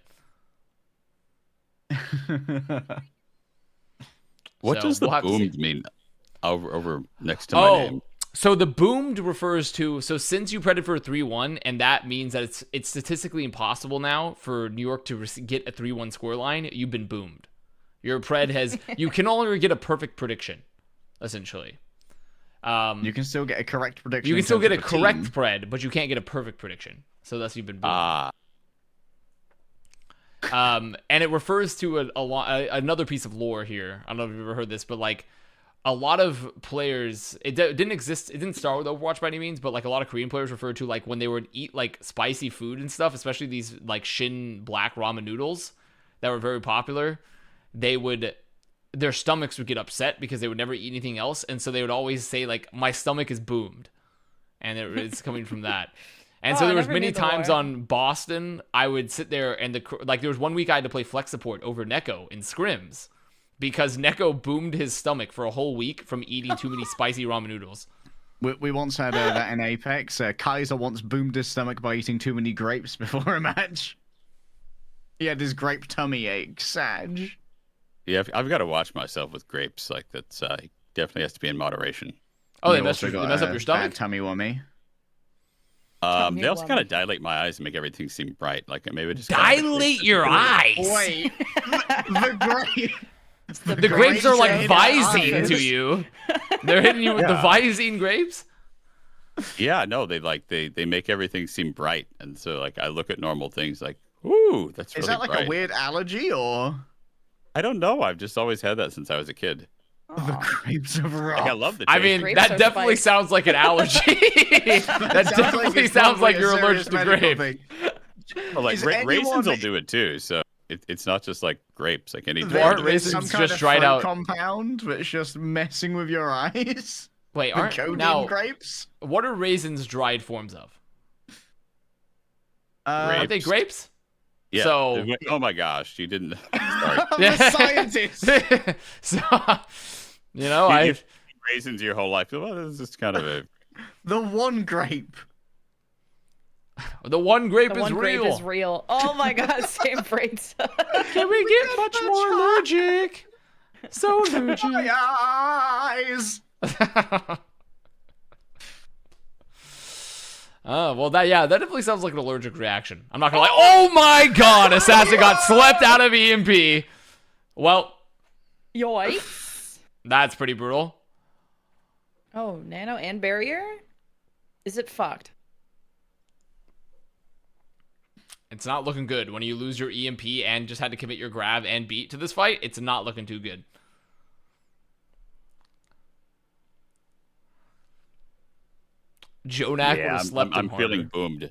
What does the boomed mean over next to my name? So the boomed refers to, since you preded for a 3-1, and that means that it's statistically impossible now for New York to get a 3-1 scoreline, you've been boomed. Your pred you can only get a perfect prediction, essentially. You can still get a correct prediction. You can still get a correct pred, but you can't get a perfect prediction. So thus you've been boomed. And it refers to another piece of lore here. I don't know if you've ever heard this, but like a lot of players, it didn't start with Overwatch by any means, but like a lot of Korean players referred to like when they would eat like spicy food and stuff, especially these like Shin black ramen noodles that were very popular. Their stomachs would get upset because they would never eat anything else, and so they would always say like, my stomach is boomed, and it's coming from that. And so there was many times on Boston, I would sit there and there was one week I had to play flex support over Neko in scrims because Neko boomed his stomach for a whole week from eating too many spicy ramen noodles. We once had that in Apex. Kaiser once boomed his stomach by eating too many grapes before a match. He had his grape tummy ache. Sag. Yeah, I've got to watch myself with grapes. Like that's definitely has to be in moderation. Oh, they mess up your stomach? Bad tummy wummy. They also kind of dilate my eyes and make everything seem bright. Like maybe just dilate your eyes. Wait, The grapes are like Visine to you. They're hitting you with the Visine grapes. Yeah, no, they make everything seem bright, and so like I look at normal things like, ooh, that's really Is that like bright. a weird allergy or? I don't know. I've just always had that since I was a kid. The grapes of rock. Like, I love the taste. I mean, that definitely sounds like an allergy. that definitely sounds like you're allergic to grape. Well, like raisins will do it too, so it's not just like grapes, like anything. Aren't raisins just dried out compound that's just messing with your eyes? Wait, aren't grapes? What are raisins dried forms of? Aren't they grapes? Yeah. So, oh my gosh, you didn't. I'm a scientist. So, you know, I've raisins your whole life. Well, this is just kind of a. The one grape. The one grape is real. Oh my god, same phrase. Can we get much more allergic? So allergic. My eyes. Oh, well, that definitely sounds like an allergic reaction. I'm not gonna lie. Oh my god, Assassin got slept out of EMP. Well, yoink. That's pretty brutal. Oh, nano and barrier? Is it fucked? It's not looking good when you lose your EMP and just had to commit your grab and beat to this fight. It's not looking too good. Jonak would have slept I'm feeling boomed.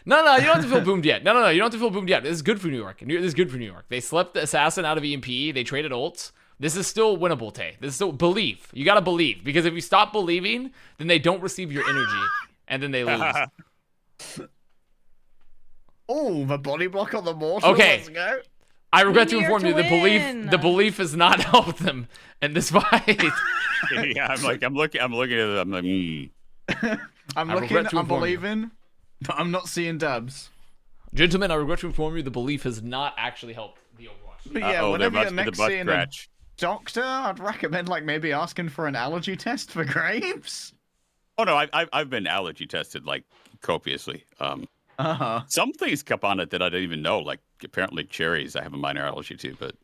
No, you don't have to feel boomed yet. No, you don't have to feel boomed yet. This is good for New York. This is good for New York. They slept the Assassin out of EMP. They traded ults. This is still winnable, Tay. This is still believe. You gotta believe. Because if you stop believing, then they don't receive your energy. And then they lose. Oh, the body block on the mortal. Okay. Let's go. I regret to inform you, the belief has not helped them in this fight. Yeah, I'm looking at it. I'm like, I'm believing, but I'm not seeing dubs. Gentlemen, I regret to inform you, the belief has not actually helped the Overwatch. But yeah, whenever you're next seeing a doctor, I'd recommend like maybe asking for an allergy test for grapes. Oh no, I've been allergy tested like copiously. Some things come on it that I didn't even know. Like apparently cherries, I have a minor allergy to, but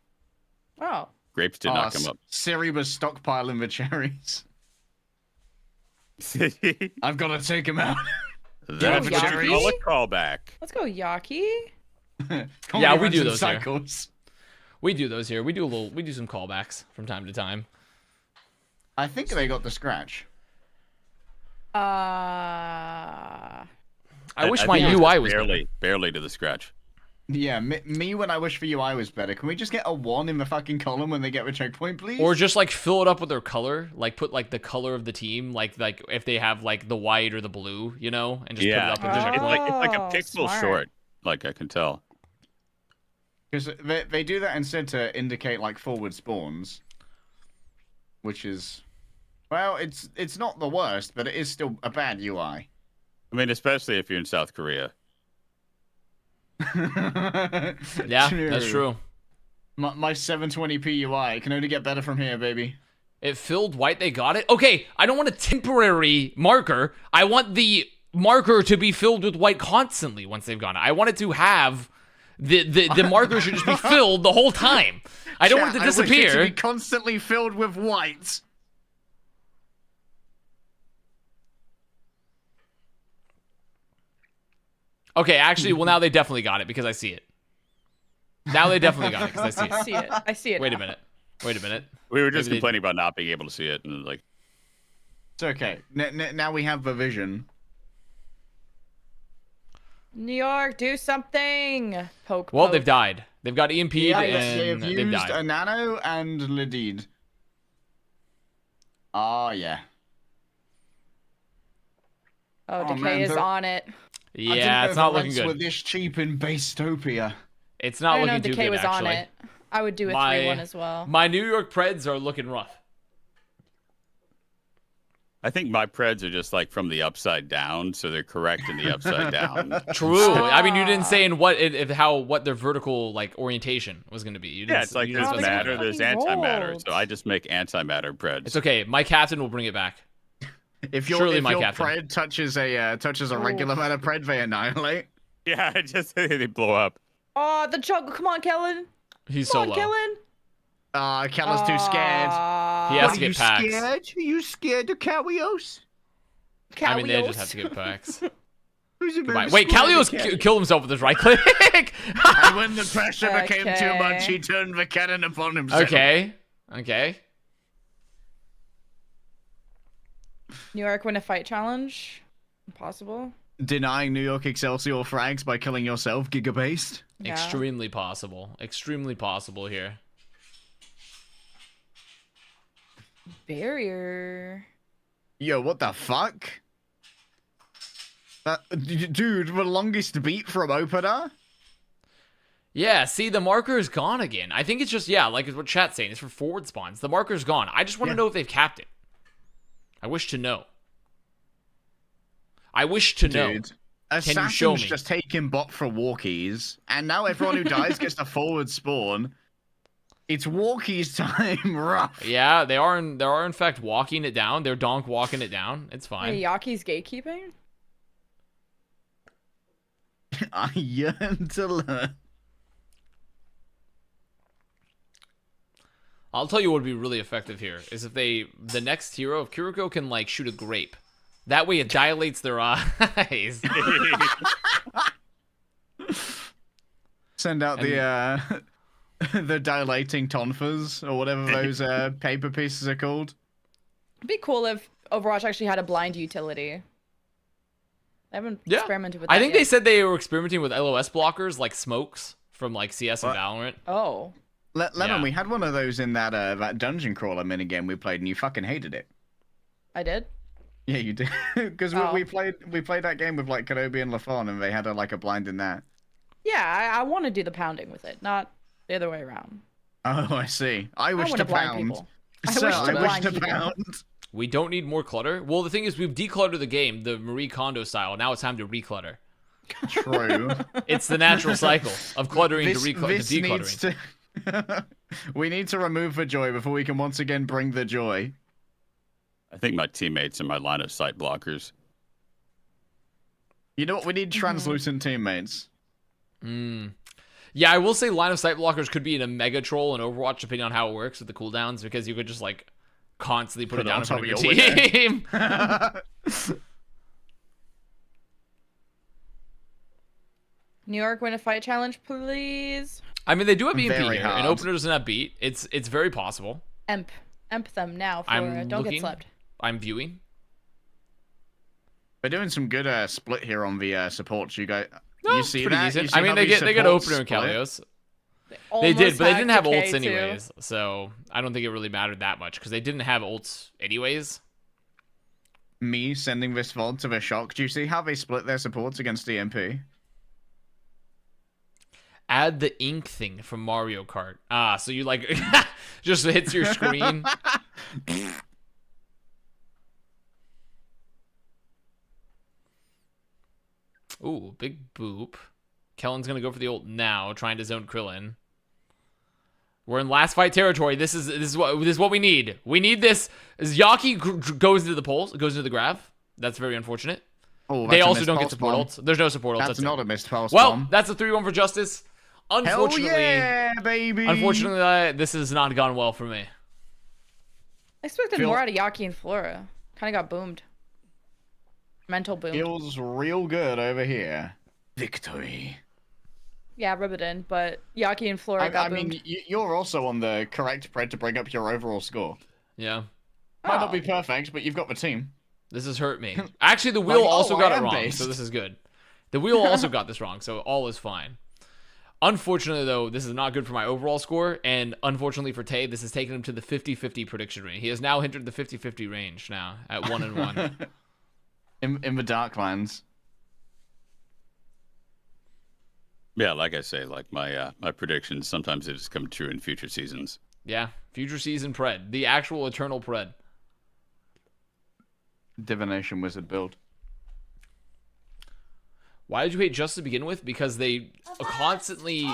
grapes did not come up. Siri was stockpiling the cherries. I've got to take him out. That's what you call a callback. Let's go, Yaki. Yeah, we do those here. We do those here. We do some callbacks from time to time. I think they got the scratch. I wish my UI was barely to the scratch. Yeah, me when I wish for UI was better. Can we just get a 1 in the fucking column when they get the checkpoint, please? Or just like fill it up with their color, like put like the color of the team, like if they have like the white or the blue, you know, and just put it up. It's like a pixel short, like I can tell. Because they do that instead to indicate like forward spawns, which is, well, it's not the worst, but it is still a bad UI. I mean, especially if you're in South Korea. Yeah, that's true. My 720p UI, it can only get better from here, baby. It filled white, they got it? Okay, I don't want a temporary marker. I want the marker to be filled with white constantly once they've gone it. I want it to have... The marker should just be filled the whole time. I don't want it to disappear. I wish it to be constantly filled with white. Okay, actually, well, now they definitely got it because I see it. Now they definitely got it because I see it. I see it. Wait a minute. We were just complaining about not being able to see it, and like, it's okay. Now we have the vision. New York, do something. Poke. Well, they've died. They've got EMP'd and they've died. used a nano and Ledid. Oh yeah. Oh, Decay is on it. Yeah, it's not looking good. Were this cheap in Bastopia? It's not looking too good, Decay was actually. on it. I would do a 3-1 as well. My New York Preds are looking rough. I think my Preds are just like from the upside down, so they're correct in the upside down. True. I mean, you didn't say in what their vertical like orientation was going to be. It's like there's matter, there's antimatter, so I just make antimatter Preds. It's okay. My captain will bring it back. If your Pred touches a regular matter Pred, they annihilate. Yeah, they blow up. Oh, the jungle! Come on, Kellen. He's so low. Kellen. Kella's too scared. He has What, to get packs. Scared? Are you scared of Calios? I mean, they just have to get packs. Wait, wait, Kalios killed himself with his right click. And when the pressure became too much, he turned the cannon upon himself. Okay. New York win a fight challenge? Impossible. Denying New York Excelsior frags by killing yourself, Giga-based? Yeah. Extremely possible. Extremely possible here. Barrier. Yo, what the fuck? Dude, the longest beat from opener? Yeah, see, the marker's gone again. I think it's just, like what chat's saying. It's for forward spawns. The marker's gone. I just want to know if they've capped it. I wish to know. Know. Can you show me? Just taking bot for walkies, and now everyone who dies gets the forward spawn. It's walkies time, rough. Yeah, they are in fact walking it down. They're donk walking it down. It's fine. Hey, Yaki's gatekeeping? I yearn to learn. I'll tell you what would be really effective here is if the next hero, if Kiriko can like shoot a grape. That way it dilates their eyes. Send out the dilating tonfas or whatever those paper pieces are called. It'd be cool if Overwatch actually had a blind utility. I haven't experimented with that I think yet. they said they were experimenting with LOS blockers like smokes from like CS and Valorant. Oh. Lemon, we had one of those in that dungeon crawler minigame we played, and you fucking hated it. I did? Yeah, you did. Because we played that game with like Kenobi and Lafon, and they had a blind in that. Yeah, I want to do the pounding with it, not the other way around. Oh, I see. I wish to pound. I wish to pound. We don't need more clutter. Well, the thing is, we've decluttered the game, the Marie Kondo style. Now it's time to reclutter. True. It's the natural cycle of cluttering to decluttering. We need to remove the joy before we can once again bring the joy. I think my teammates are my line of sight blockers. You know what? We need translucent teammates. Yeah, I will say line of sight blockers could be in a mega troll in Overwatch, depending on how it works with the cooldowns, because you could just like constantly put it down in front of your team. New York win a fight challenge, please. I mean, they do have EMP here, and opener doesn't have beat. It's very possible. Emp them now for don't get slept. I'm viewing. We're doing some good split here on the supports. You guys, you see pretty that? decent. I mean, they get opener and Kalios. They did, but they didn't have ults anyways, so I don't think it really mattered that much because they didn't have ults anyways. Me sending this VOD to the shock. Do you see how they split their supports against EMP? Add the ink thing from Mario Kart. So you like just hits your screen. Ooh, big boop. Kellen's gonna go for the ult now, trying to zone Krillin. We're in last fight territory. This is what we need. We need this. As Yaki goes into the poles, goes into the graph. That's very unfortunate. Oh, they also don't get support ults. There's no support ults. That's not a missed pulse Well, bomb. that's a 3-1 for Justice. Unfortunately, hell yeah, baby. Unfortunately, this has not gone well for me. I expected more out of Yaki and Flora. Kind of got boomed. Mental boom. Feels real good over here. Victory. Yeah, rub it in, but Yaki and Flora got boomed. I mean, you're also on the correct spread to bring up your overall score. Yeah. Might not be perfect, but you've got the team. This has hurt me. Actually, the wheel also got it wrong, so this is good. The wheel also got this wrong, so all is fine. Unfortunately, though, this is not good for my overall score, and unfortunately for Tay, this has taken him to the 50-50 prediction range. He has now entered the 50-50 range now at 1-1. in the Darklands. Yeah, like I say, like my predictions, sometimes they just come true in future seasons. Yeah, future season pred. The actual eternal pred. Divination wizard build. Why did you hate Justice to begin with? Because they constantly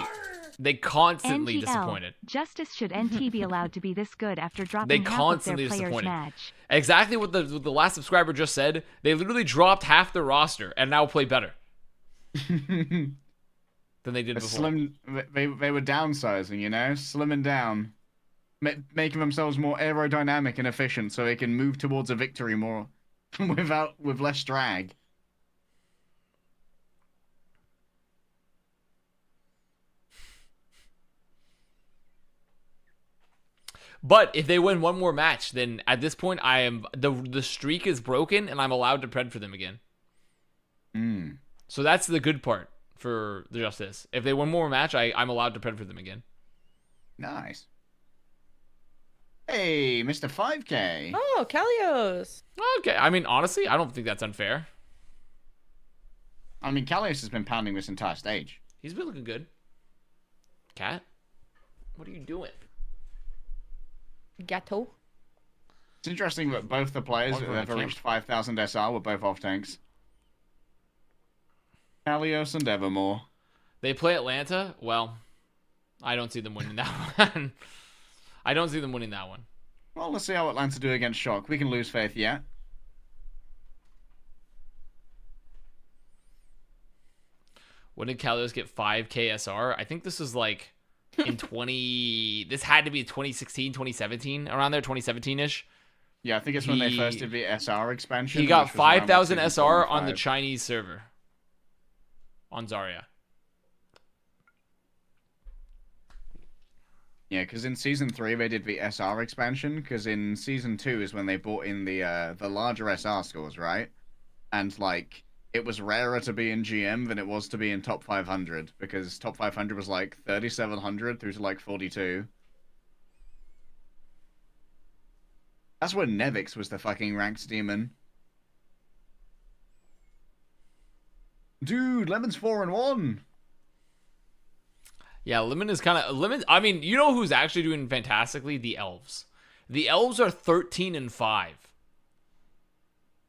disappointed. Justice should NT be allowed to be this good after dropping They half constantly of their players' disappointed. match. Exactly what the last subscriber just said. They literally dropped half their roster and now play better than they did before. They were downsizing, you know, slimming down. making themselves more aerodynamic and efficient, so they can move towards a victory more with less drag. But if they win one more match, then at this point, I am the streak is broken, and I'm allowed to pred for them again. So that's the good part for the Justice. If they win one more match, I'm allowed to pred for them again. Nice. Hey, Mr. 5K. Oh, Kalios. Okay, I mean, honestly, I don't think that's unfair. I mean, Kalios has been pounding this entire stage. He's been looking good. Cat, what are you doing? Gato. It's interesting that both the players that have ever reached 5,000 SR were both off tanks. Kalios and Evermore. They play Atlanta? Well, I don't see them winning that one. I don't see them winning that one. Well, let's see how Atlanta do against Shock. We can lose faith yet. When did Kalios get 5K SR? I think this was like in 20... This had to be 2016, 2017, around there, 2017-ish. Yeah, I think it's when they first did the SR expansion. He got 5,000 SR on the Chinese server. On Zarya. Yeah, because in Season 3 they did the SR expansion, because in Season 2 is when they brought in the larger SR scores, right? And, like, it was rarer to be in GM than it was to be in Top 500, because Top 500 was, like, 3,700 through to, like, 42. That's when Nevix was the fucking ranked demon. Dude, Lemon's 4-1. Yeah, Lemon is kind of... Lemon. I mean, you know who's actually doing fantastically? The Elves. The Elves are 13-5.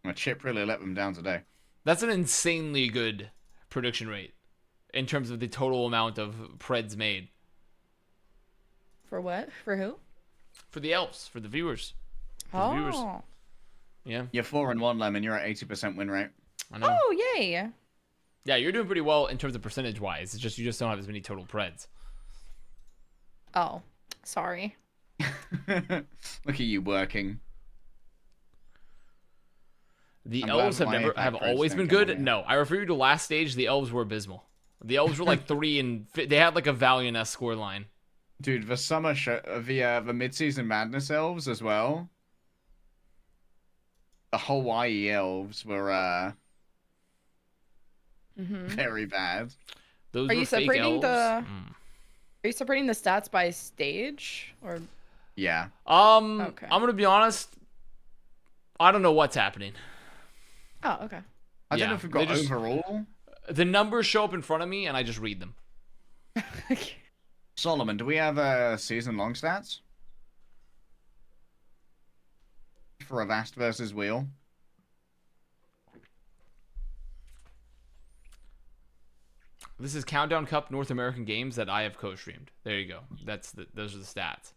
My Chip really let them down today. That's an insanely good prediction rate in terms of the total amount of preds made. For what? For who? For the Elves, for the viewers. For oh. the viewers. Yeah. You're 4-1, Lemon. You're at 80% win rate. I know. Oh, yay. Yeah, you're doing pretty well in terms of percentage-wise. It's just you just don't have as many total preds. Oh, sorry. Look at you working. The Elves have always been good. No, I refer you to last stage. The Elves were abysmal. The Elves were like 3 and they had like a Valiant-esque score line. Dude, the summer show, the mid-season madness elves as well. The Hawaii elves were very bad. Those Are were you fake separating elves. Are you separating the stats by stage or? Yeah. Okay. I'm gonna be honest. I don't know what's happening. Oh, okay. I don't know if we've got overall. The numbers show up in front of me, and I just read them. Solomon, do we have season-long stats? For Avast versus Wheel? This is Countdown Cup North American Games that I have co-streamed. There you go. Those are the stats.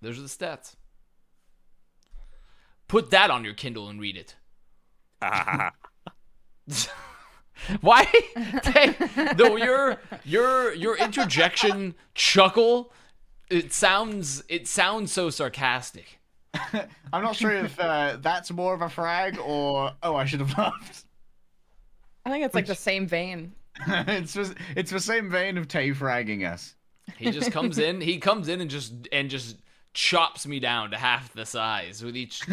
Those are the stats. Put that on your Kindle and read it. Why? Though your interjection chuckle, it sounds so sarcastic. I'm not sure if that's more of a frag or I should have laughed. I think it's like the same vein. it's the same vein of Tay fragging us. He just comes in. He comes in and just chops me down to half the size with each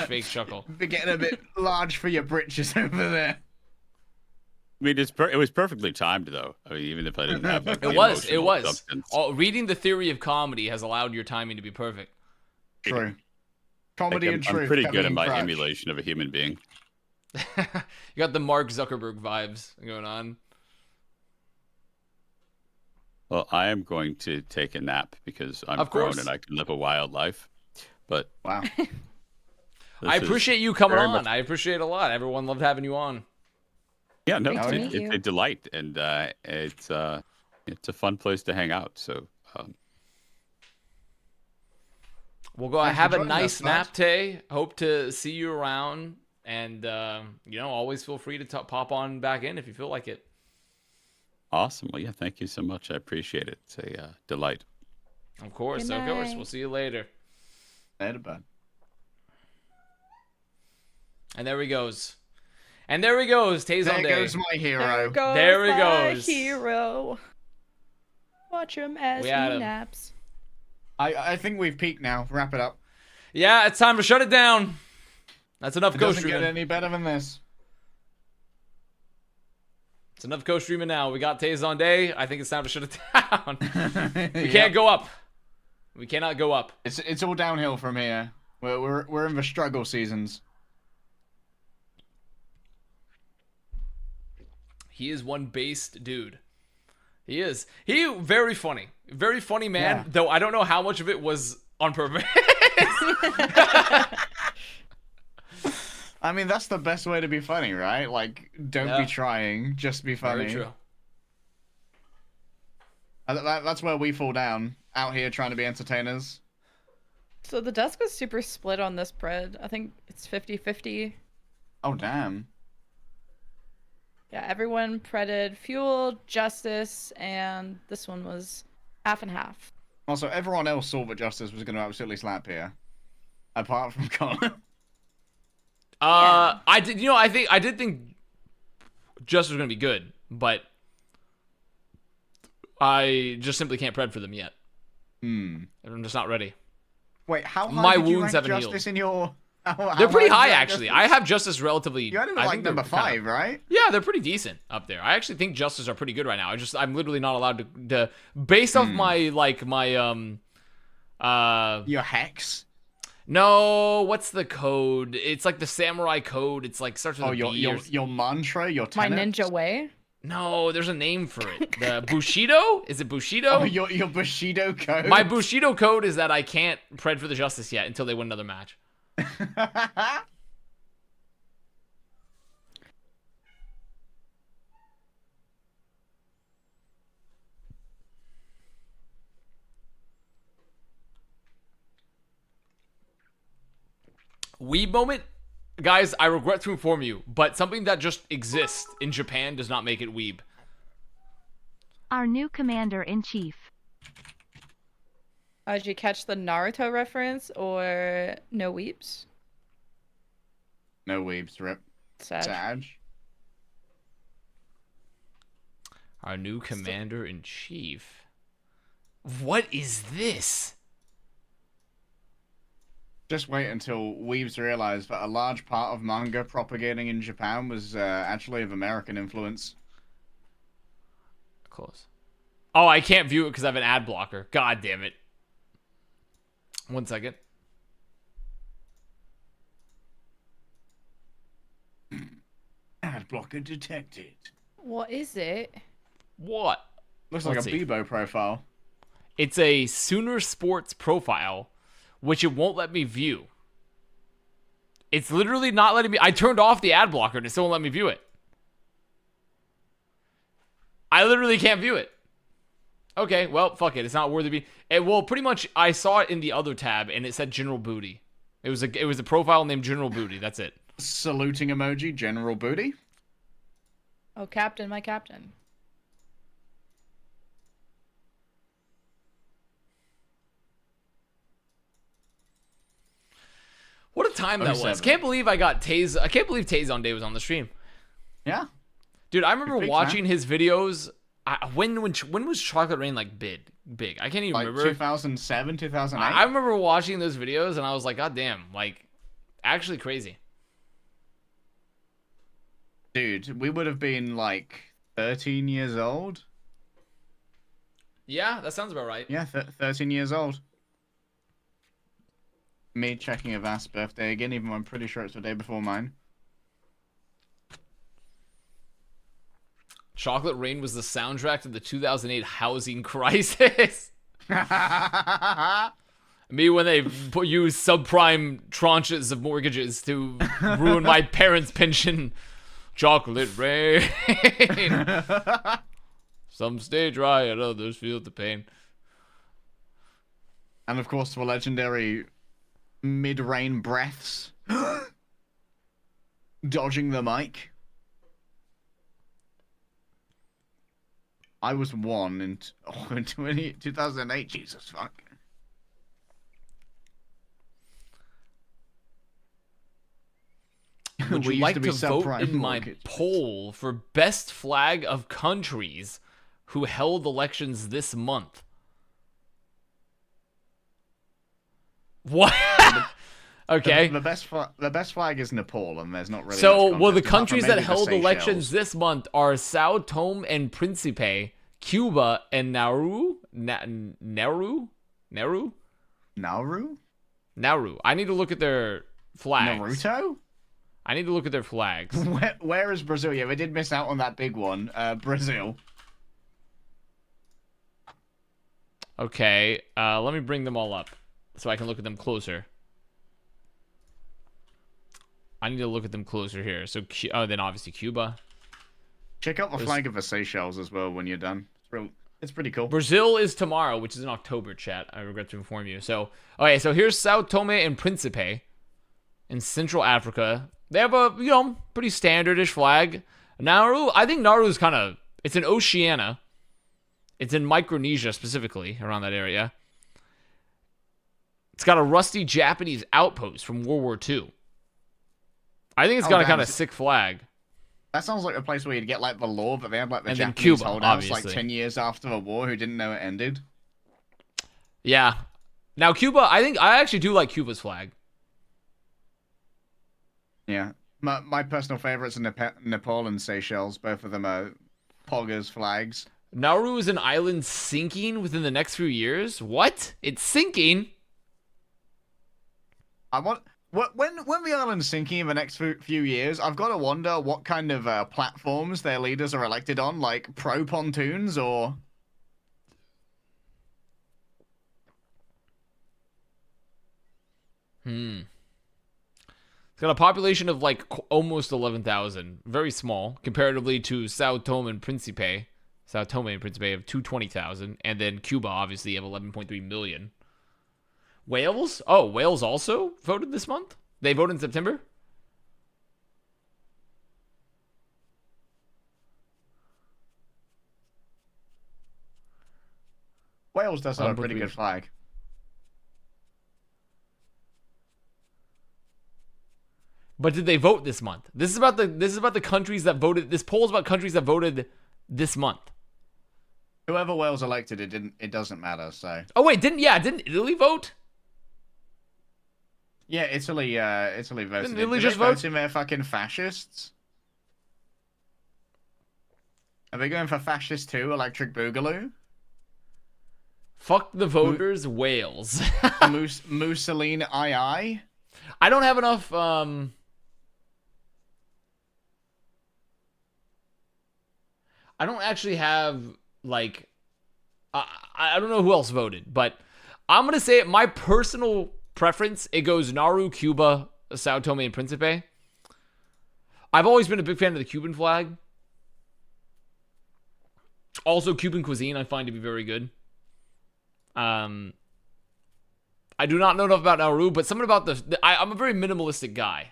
fake chuckle. They're getting a bit large for your britches over there. I mean, it was perfectly timed, though. I mean, even if I didn't have like, it was. Reading the theory of comedy has allowed your timing to be perfect. True. Comedy and truth. I'm pretty good at my emulation of a human being. You got the Mark Zuckerberg vibes going on. Well, I am going to take a nap because I'm grown and I can live a wild life. But wow, I appreciate you coming on. I appreciate it a lot. Everyone loved having you on. Yeah, no, it's a delight, and it's a fun place to hang out. So we'll go have a nice nap, Tay. Hope to see you around, and always feel free to pop on back in if you feel like it. Awesome. Well, yeah, thank you so much. I appreciate it. It's a delight. Of course, of course. We'll see you later. Later, bud. And there he goes. And there he goes, Tay Zonday. There goes my hero. There he goes. Hero. Watch him as he naps. I think we've peaked now. Wrap it up. Yeah, it's time to shut it down. That's enough co-streaming. It doesn't get any better than this. It's enough co-streaming now. We got Tay Zonday. I think it's time to shut it down. We can't go up. We cannot go up. It's all downhill from here. We're in the struggle seasons. He is one based dude. He is. He very funny. Very funny man, yeah. Though I don't know how much of it was on purpose. I mean, that's the best way to be funny, right? Like, don't be trying, just be funny. Very true. That's where we fall down, out here trying to be entertainers. So the desk was super split on this bread. I think it's 50-50. Oh, damn. Yeah, everyone predded Fuel, Justice, and this one was half and half. Also, everyone else saw that Justice was going to absolutely slap here. Apart from Connor. I did think Justice was going to be good, but I just simply can't pred for them yet. I'm just not ready. Wait, how high did you rank Justice in your... They're pretty high, actually. I have Justice relatively... You had him at, like, number 5, right? Yeah, they're pretty decent up there. I actually think Justice are pretty good right now. I'm literally not allowed to based off my your hex? No, what's the code? It's like the samurai code. It's like starts with a B. Your mantra, your tenet? My ninja way? No, there's a name for it. The Bushido? Is it Bushido? Oh, your Bushido code? My Bushido code is that I can't pred for the Justice yet until they win another match. Weeb moment? Guys, I regret to inform you, but something that just exists in Japan does not make it weeb. Our new commander-in-chief. Did you catch the Naruto reference or no weeps? No weeps, rip. Sag. Our new commander-in-chief. What is this? Just wait until weebs realize that a large part of manga propagating in Japan was actually of American influence. Of course. Oh, I can't view it because I have an ad blocker. God damn it. 1 second. Ad blocker detected. What is it? What? Looks like a Bebo profile. It's a Sooner Sports profile, which it won't let me view. It's literally not letting me... I turned off the ad blocker and it still won't let me view it. I literally can't view it. Okay, well, fuck it. It's not worthy of me. Well, pretty much, I saw it in the other tab and it said General Booty. It was a profile named General Booty. That's it. Saluting emoji, General Booty. Oh, Captain, my Captain. What a time that was. Can't believe I can't believe Tay Zonday was on the stream. Yeah. Dude, I remember watching his videos. When was Chocolate Rain like big? I can't even remember. 2007, 2008? I remember watching those videos and I was like, God damn, like, actually crazy. Dude, we would have been like 13 years old. Yeah, that sounds about right. Yeah, 13 years old. Me checking Avast's birthday again, even though I'm pretty sure it's the day before mine. Chocolate Rain was the soundtrack to the 2008 housing crisis. Me when they use subprime tranches of mortgages to ruin my parents' pension. Chocolate Rain. Some stay dry and others feel the pain. And of course, the legendary mid-rain breaths. Dodging the mic. I was 1 in 2008. Jesus fuck. would you We used like to be to vote subprime in my mortgage. poll for best flag of countries who held elections this month? What? Okay. The best flag is Nepal, and there's not really. So, much well, the contest, apart from countries that maybe the held Seychelles. elections this month are Sao Tome and Principe, Cuba, and Nauru. Nauru. I need to look at their flags. Naruto? I need to look at their flags. Where is Brazil? Yeah, we did miss out on that big one. Brazil. Okay, let me bring them all up so I can look at them closer. I need to look at them closer here. So, then obviously Cuba. Check out the flag of the Seychelles as well when you're done. It's pretty cool. Brazil is tomorrow, which is in October, chat. I regret to inform you. So, okay, so here's Sao Tome and Principe in Central Africa. They have a, pretty standardish flag. Nauru, I think Nauru is kind of, it's in Oceania. It's in Micronesia specifically, around that area. It's got a rusty Japanese outpost from World War II. I think it's got a kind of sick flag. That sounds like a place where you'd get like the law, but they had like the And then Japanese Cuba, holdouts obviously. like 10 years after the war who didn't know it ended. Yeah. Now Cuba, I actually do like Cuba's flag. Yeah. My personal favorites are Nepal and Seychelles. Both of them are Poggers flags. Nauru is an island sinking within the next few years? What? It's sinking? When the island's sinking in the next few years, I've got to wonder what kind of platforms their leaders are elected on, like pro pontoons or. It's got a population of like almost 11,000, very small comparatively to Sao Tome and Principe. Sao Tome and Principe have 220,000, and then Cuba obviously have 11.3 million. Wales? Oh, Wales also voted this month? They voted in September? Wales does have a pretty good flag. But did they vote this month? This is about the countries that voted. This poll is about countries that voted this month. Whoever Wales elected, it doesn't matter. So. Oh wait, didn't Italy vote? Yeah, Italy voted. Didn't Italy Did just they vote? vote in their fucking fascists? Are they going for fascist too? Electric Boogaloo? Fuck the voters, Wales. Mussolini II? I don't have enough. I don't actually have like. I don't know who else voted, but I'm gonna say it. My personal preference, it goes Nauru, Cuba, Sao Tome, and Principe. I've always been a big fan of the Cuban flag. Also, Cuban cuisine I find to be very good. I do not know enough about Nauru, but something about I'm a very minimalistic guy.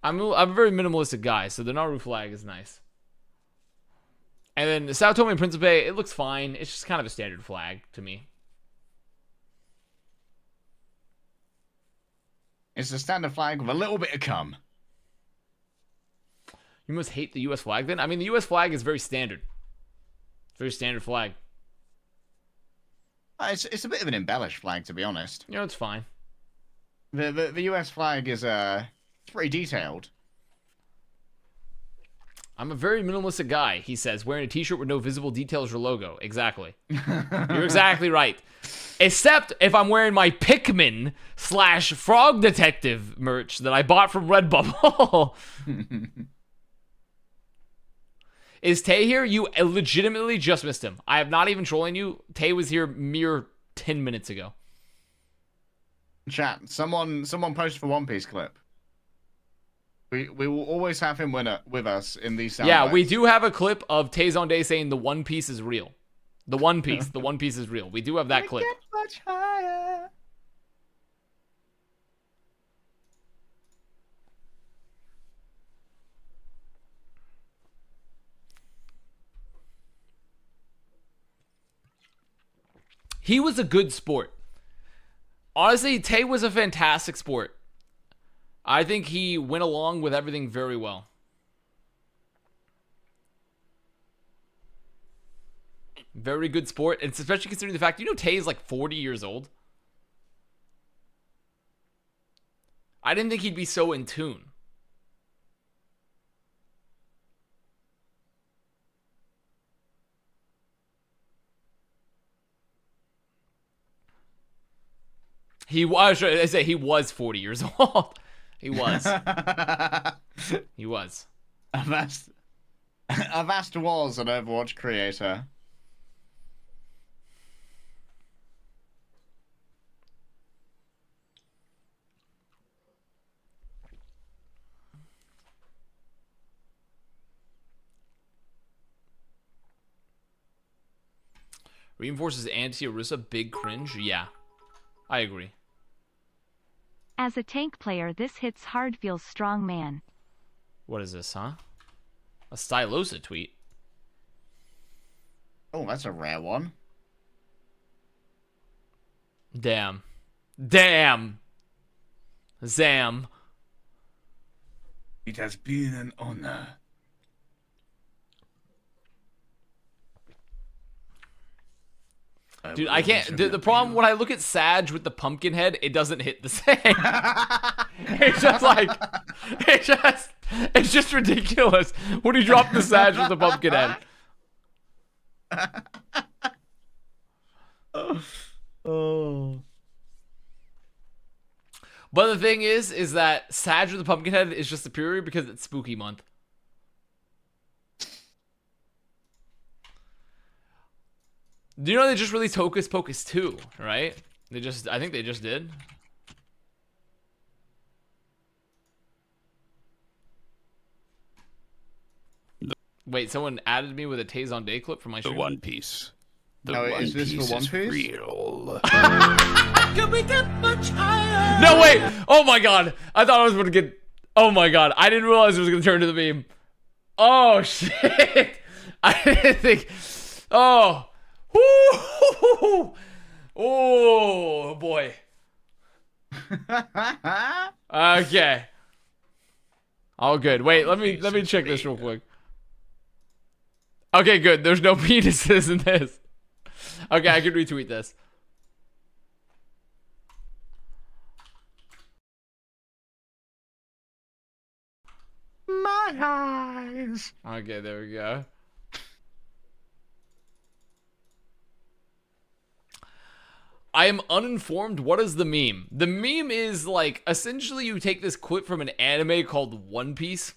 I'm a very minimalistic guy, so the Nauru flag is nice. And then the Sao Tome and Principe, it looks fine. It's just kind of a standard flag to me. It's a standard flag with a little bit of cum. You must hate the U.S. flag then? I mean, the U.S. flag is very standard. Very standard flag. It's a bit of an embellished flag, to be honest. It's fine. The U.S. flag is pretty detailed. I'm a very minimalistic guy, he says, wearing a t-shirt with no visible details or logo. Exactly. You're exactly right. Except if I'm wearing my Pikmin / Frog Detective merch that I bought from Redbubble. Is Tay here? You legitimately just missed him. I am not even trolling you. Tay was here mere 10 minutes ago. Chat, someone posted for One Piece clip. We will always have him with us in these sound Yeah, bites. we do have a clip of Tay Zonday saying the One Piece is real. The One Piece is real. We do have that clip. Get much higher. He was a good sport. Honestly, Tay was a fantastic sport. I think he went along with everything very well. Very good sport, and especially considering the fact, Tay is like 40 years old. I didn't think he'd be so in tune. He was 40 years old. He was. He was. Avast was an Overwatch creator. Reinforces anti-Orisa, big cringe. Yeah, I agree. As a tank player, this hits hard, feels strong, man. What is this, huh? A Stylosa tweet. Oh, that's a rare one. Damn. Damn. Zam. It has been an honor. Dude, I can't. The problem when I look at Sag with the pumpkin head, it doesn't hit the same. It's just like, it's just ridiculous when you drop the Sag with the pumpkin head. Oh. But the thing is that Sag with the pumpkin head is just superior because it's spooky month. Do you know they just released Hocus Pocus 2, right? I think they just did. Wait, someone added me with a Tay Zonday clip from my stream. The One Piece. Is this for One Piece? Real. Can we get much higher? No, wait! Oh my god! I thought I was going to get... Oh my god, I didn't realize it was going to turn to the meme. Oh, shit! I didn't think... Oh... Oh boy. Okay. All good. Wait, let me check this real quick. Okay, good. There's no penises in this. Okay, I can retweet this. My eyes. Okay, there we go. I am uninformed. What is the meme? The meme is like, essentially you take this clip from an anime called One Piece,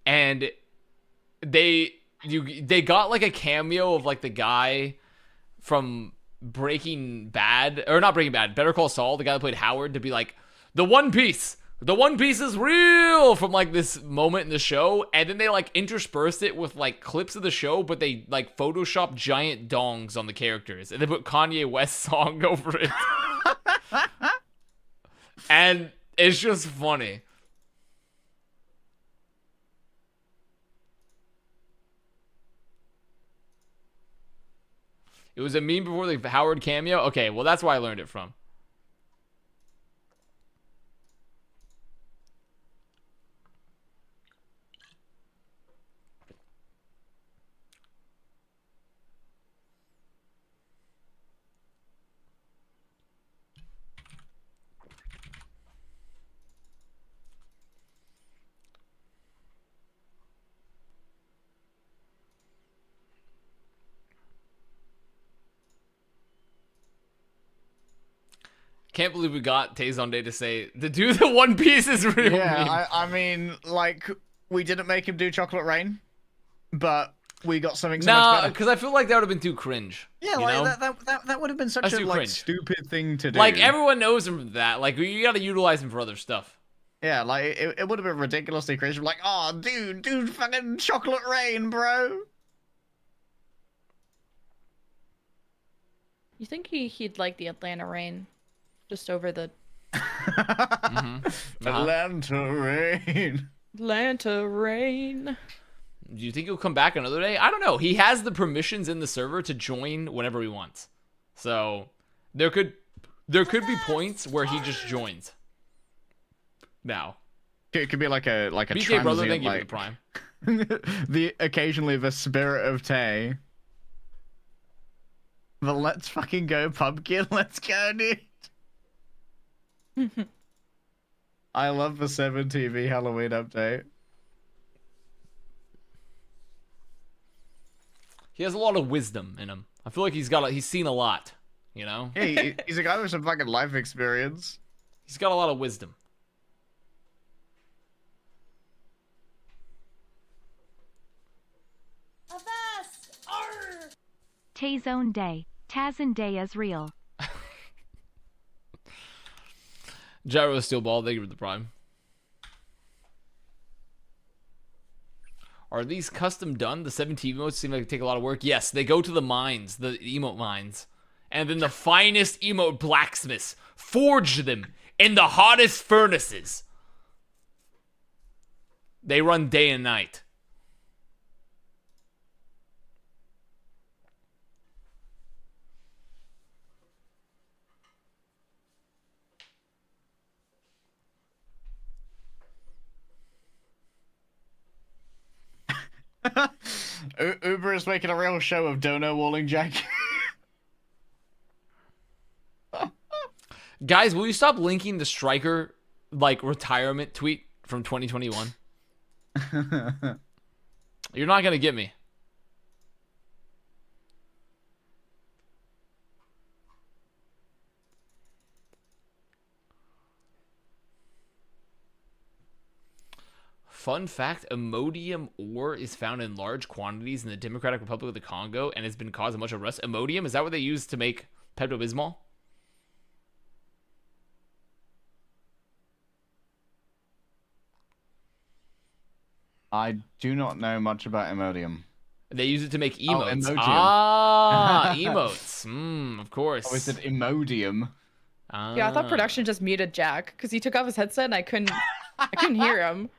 and they got like a cameo of like the guy from Breaking Bad, or not Breaking Bad, Better Call Saul, the guy that played Howard, to be like, the One Piece is real, from like this moment in the show, and then they like interspersed it with like clips of the show, but they like Photoshop giant dongs on the characters, and they put Kanye West's song over it. And it's just funny. It was a meme before the Howard cameo? Okay, well that's where I learned it from. Can't believe we got Tay Zonday to say the dude the One Piece is real. Yeah, I mean, like, we didn't make him do Chocolate Rain, but we got something so much better. Because I feel like that would have been too cringe. Yeah, like that would have been such a like stupid thing to do. Like everyone knows him for that. Like you got to utilize him for other stuff. Yeah, like it would have been ridiculously cringe. Like, oh, dude, fucking Chocolate Rain, bro. You think he'd like the Atlanta rain? Just over the Atlanta rain. Atlanta rain. Do you think he'll come back another day? I don't know. He has the permissions in the server to join whenever he wants. So there could be points where he just joins. Now. It could be like a BK brother, thank you for like the prime. occasionally the spirit of Tay. But let's fucking go, pumpkin. Let's go, dude. I love the 7 TV Halloween update. He has a lot of wisdom in him. I feel like he's seen a lot, you know? Yeah, he's a guy with some fucking life experience. He's got a lot of wisdom. Avast! Tay Zonday. Day is real. Gyro Steel Ball, thank you for the prime. Are these custom done? The 17 emotes seem like they take a lot of work. Yes, they go to the mines, the emote mines. And then the finest emote blacksmiths forge them in the hottest furnaces. They run day and night. Uber is making a real show of dono walling Jack. Guys, will you stop linking the striker retirement tweet from 2021? You're not gonna get me. Fun fact, Imodium ore is found in large quantities in the Democratic Republic of the Congo and has been causing much unrest. Imodium, is that what they use to make Pepto-Bismol? I do not know much about Imodium. They use it to make emotes. Emojium. Ah, emotes. Of course. Oh, is it Imodium? Yeah, I thought production just muted Jack because he took off his headset and I couldn't hear him.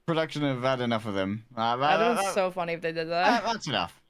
Production have had enough of him. That was so funny if they did that. That's enough.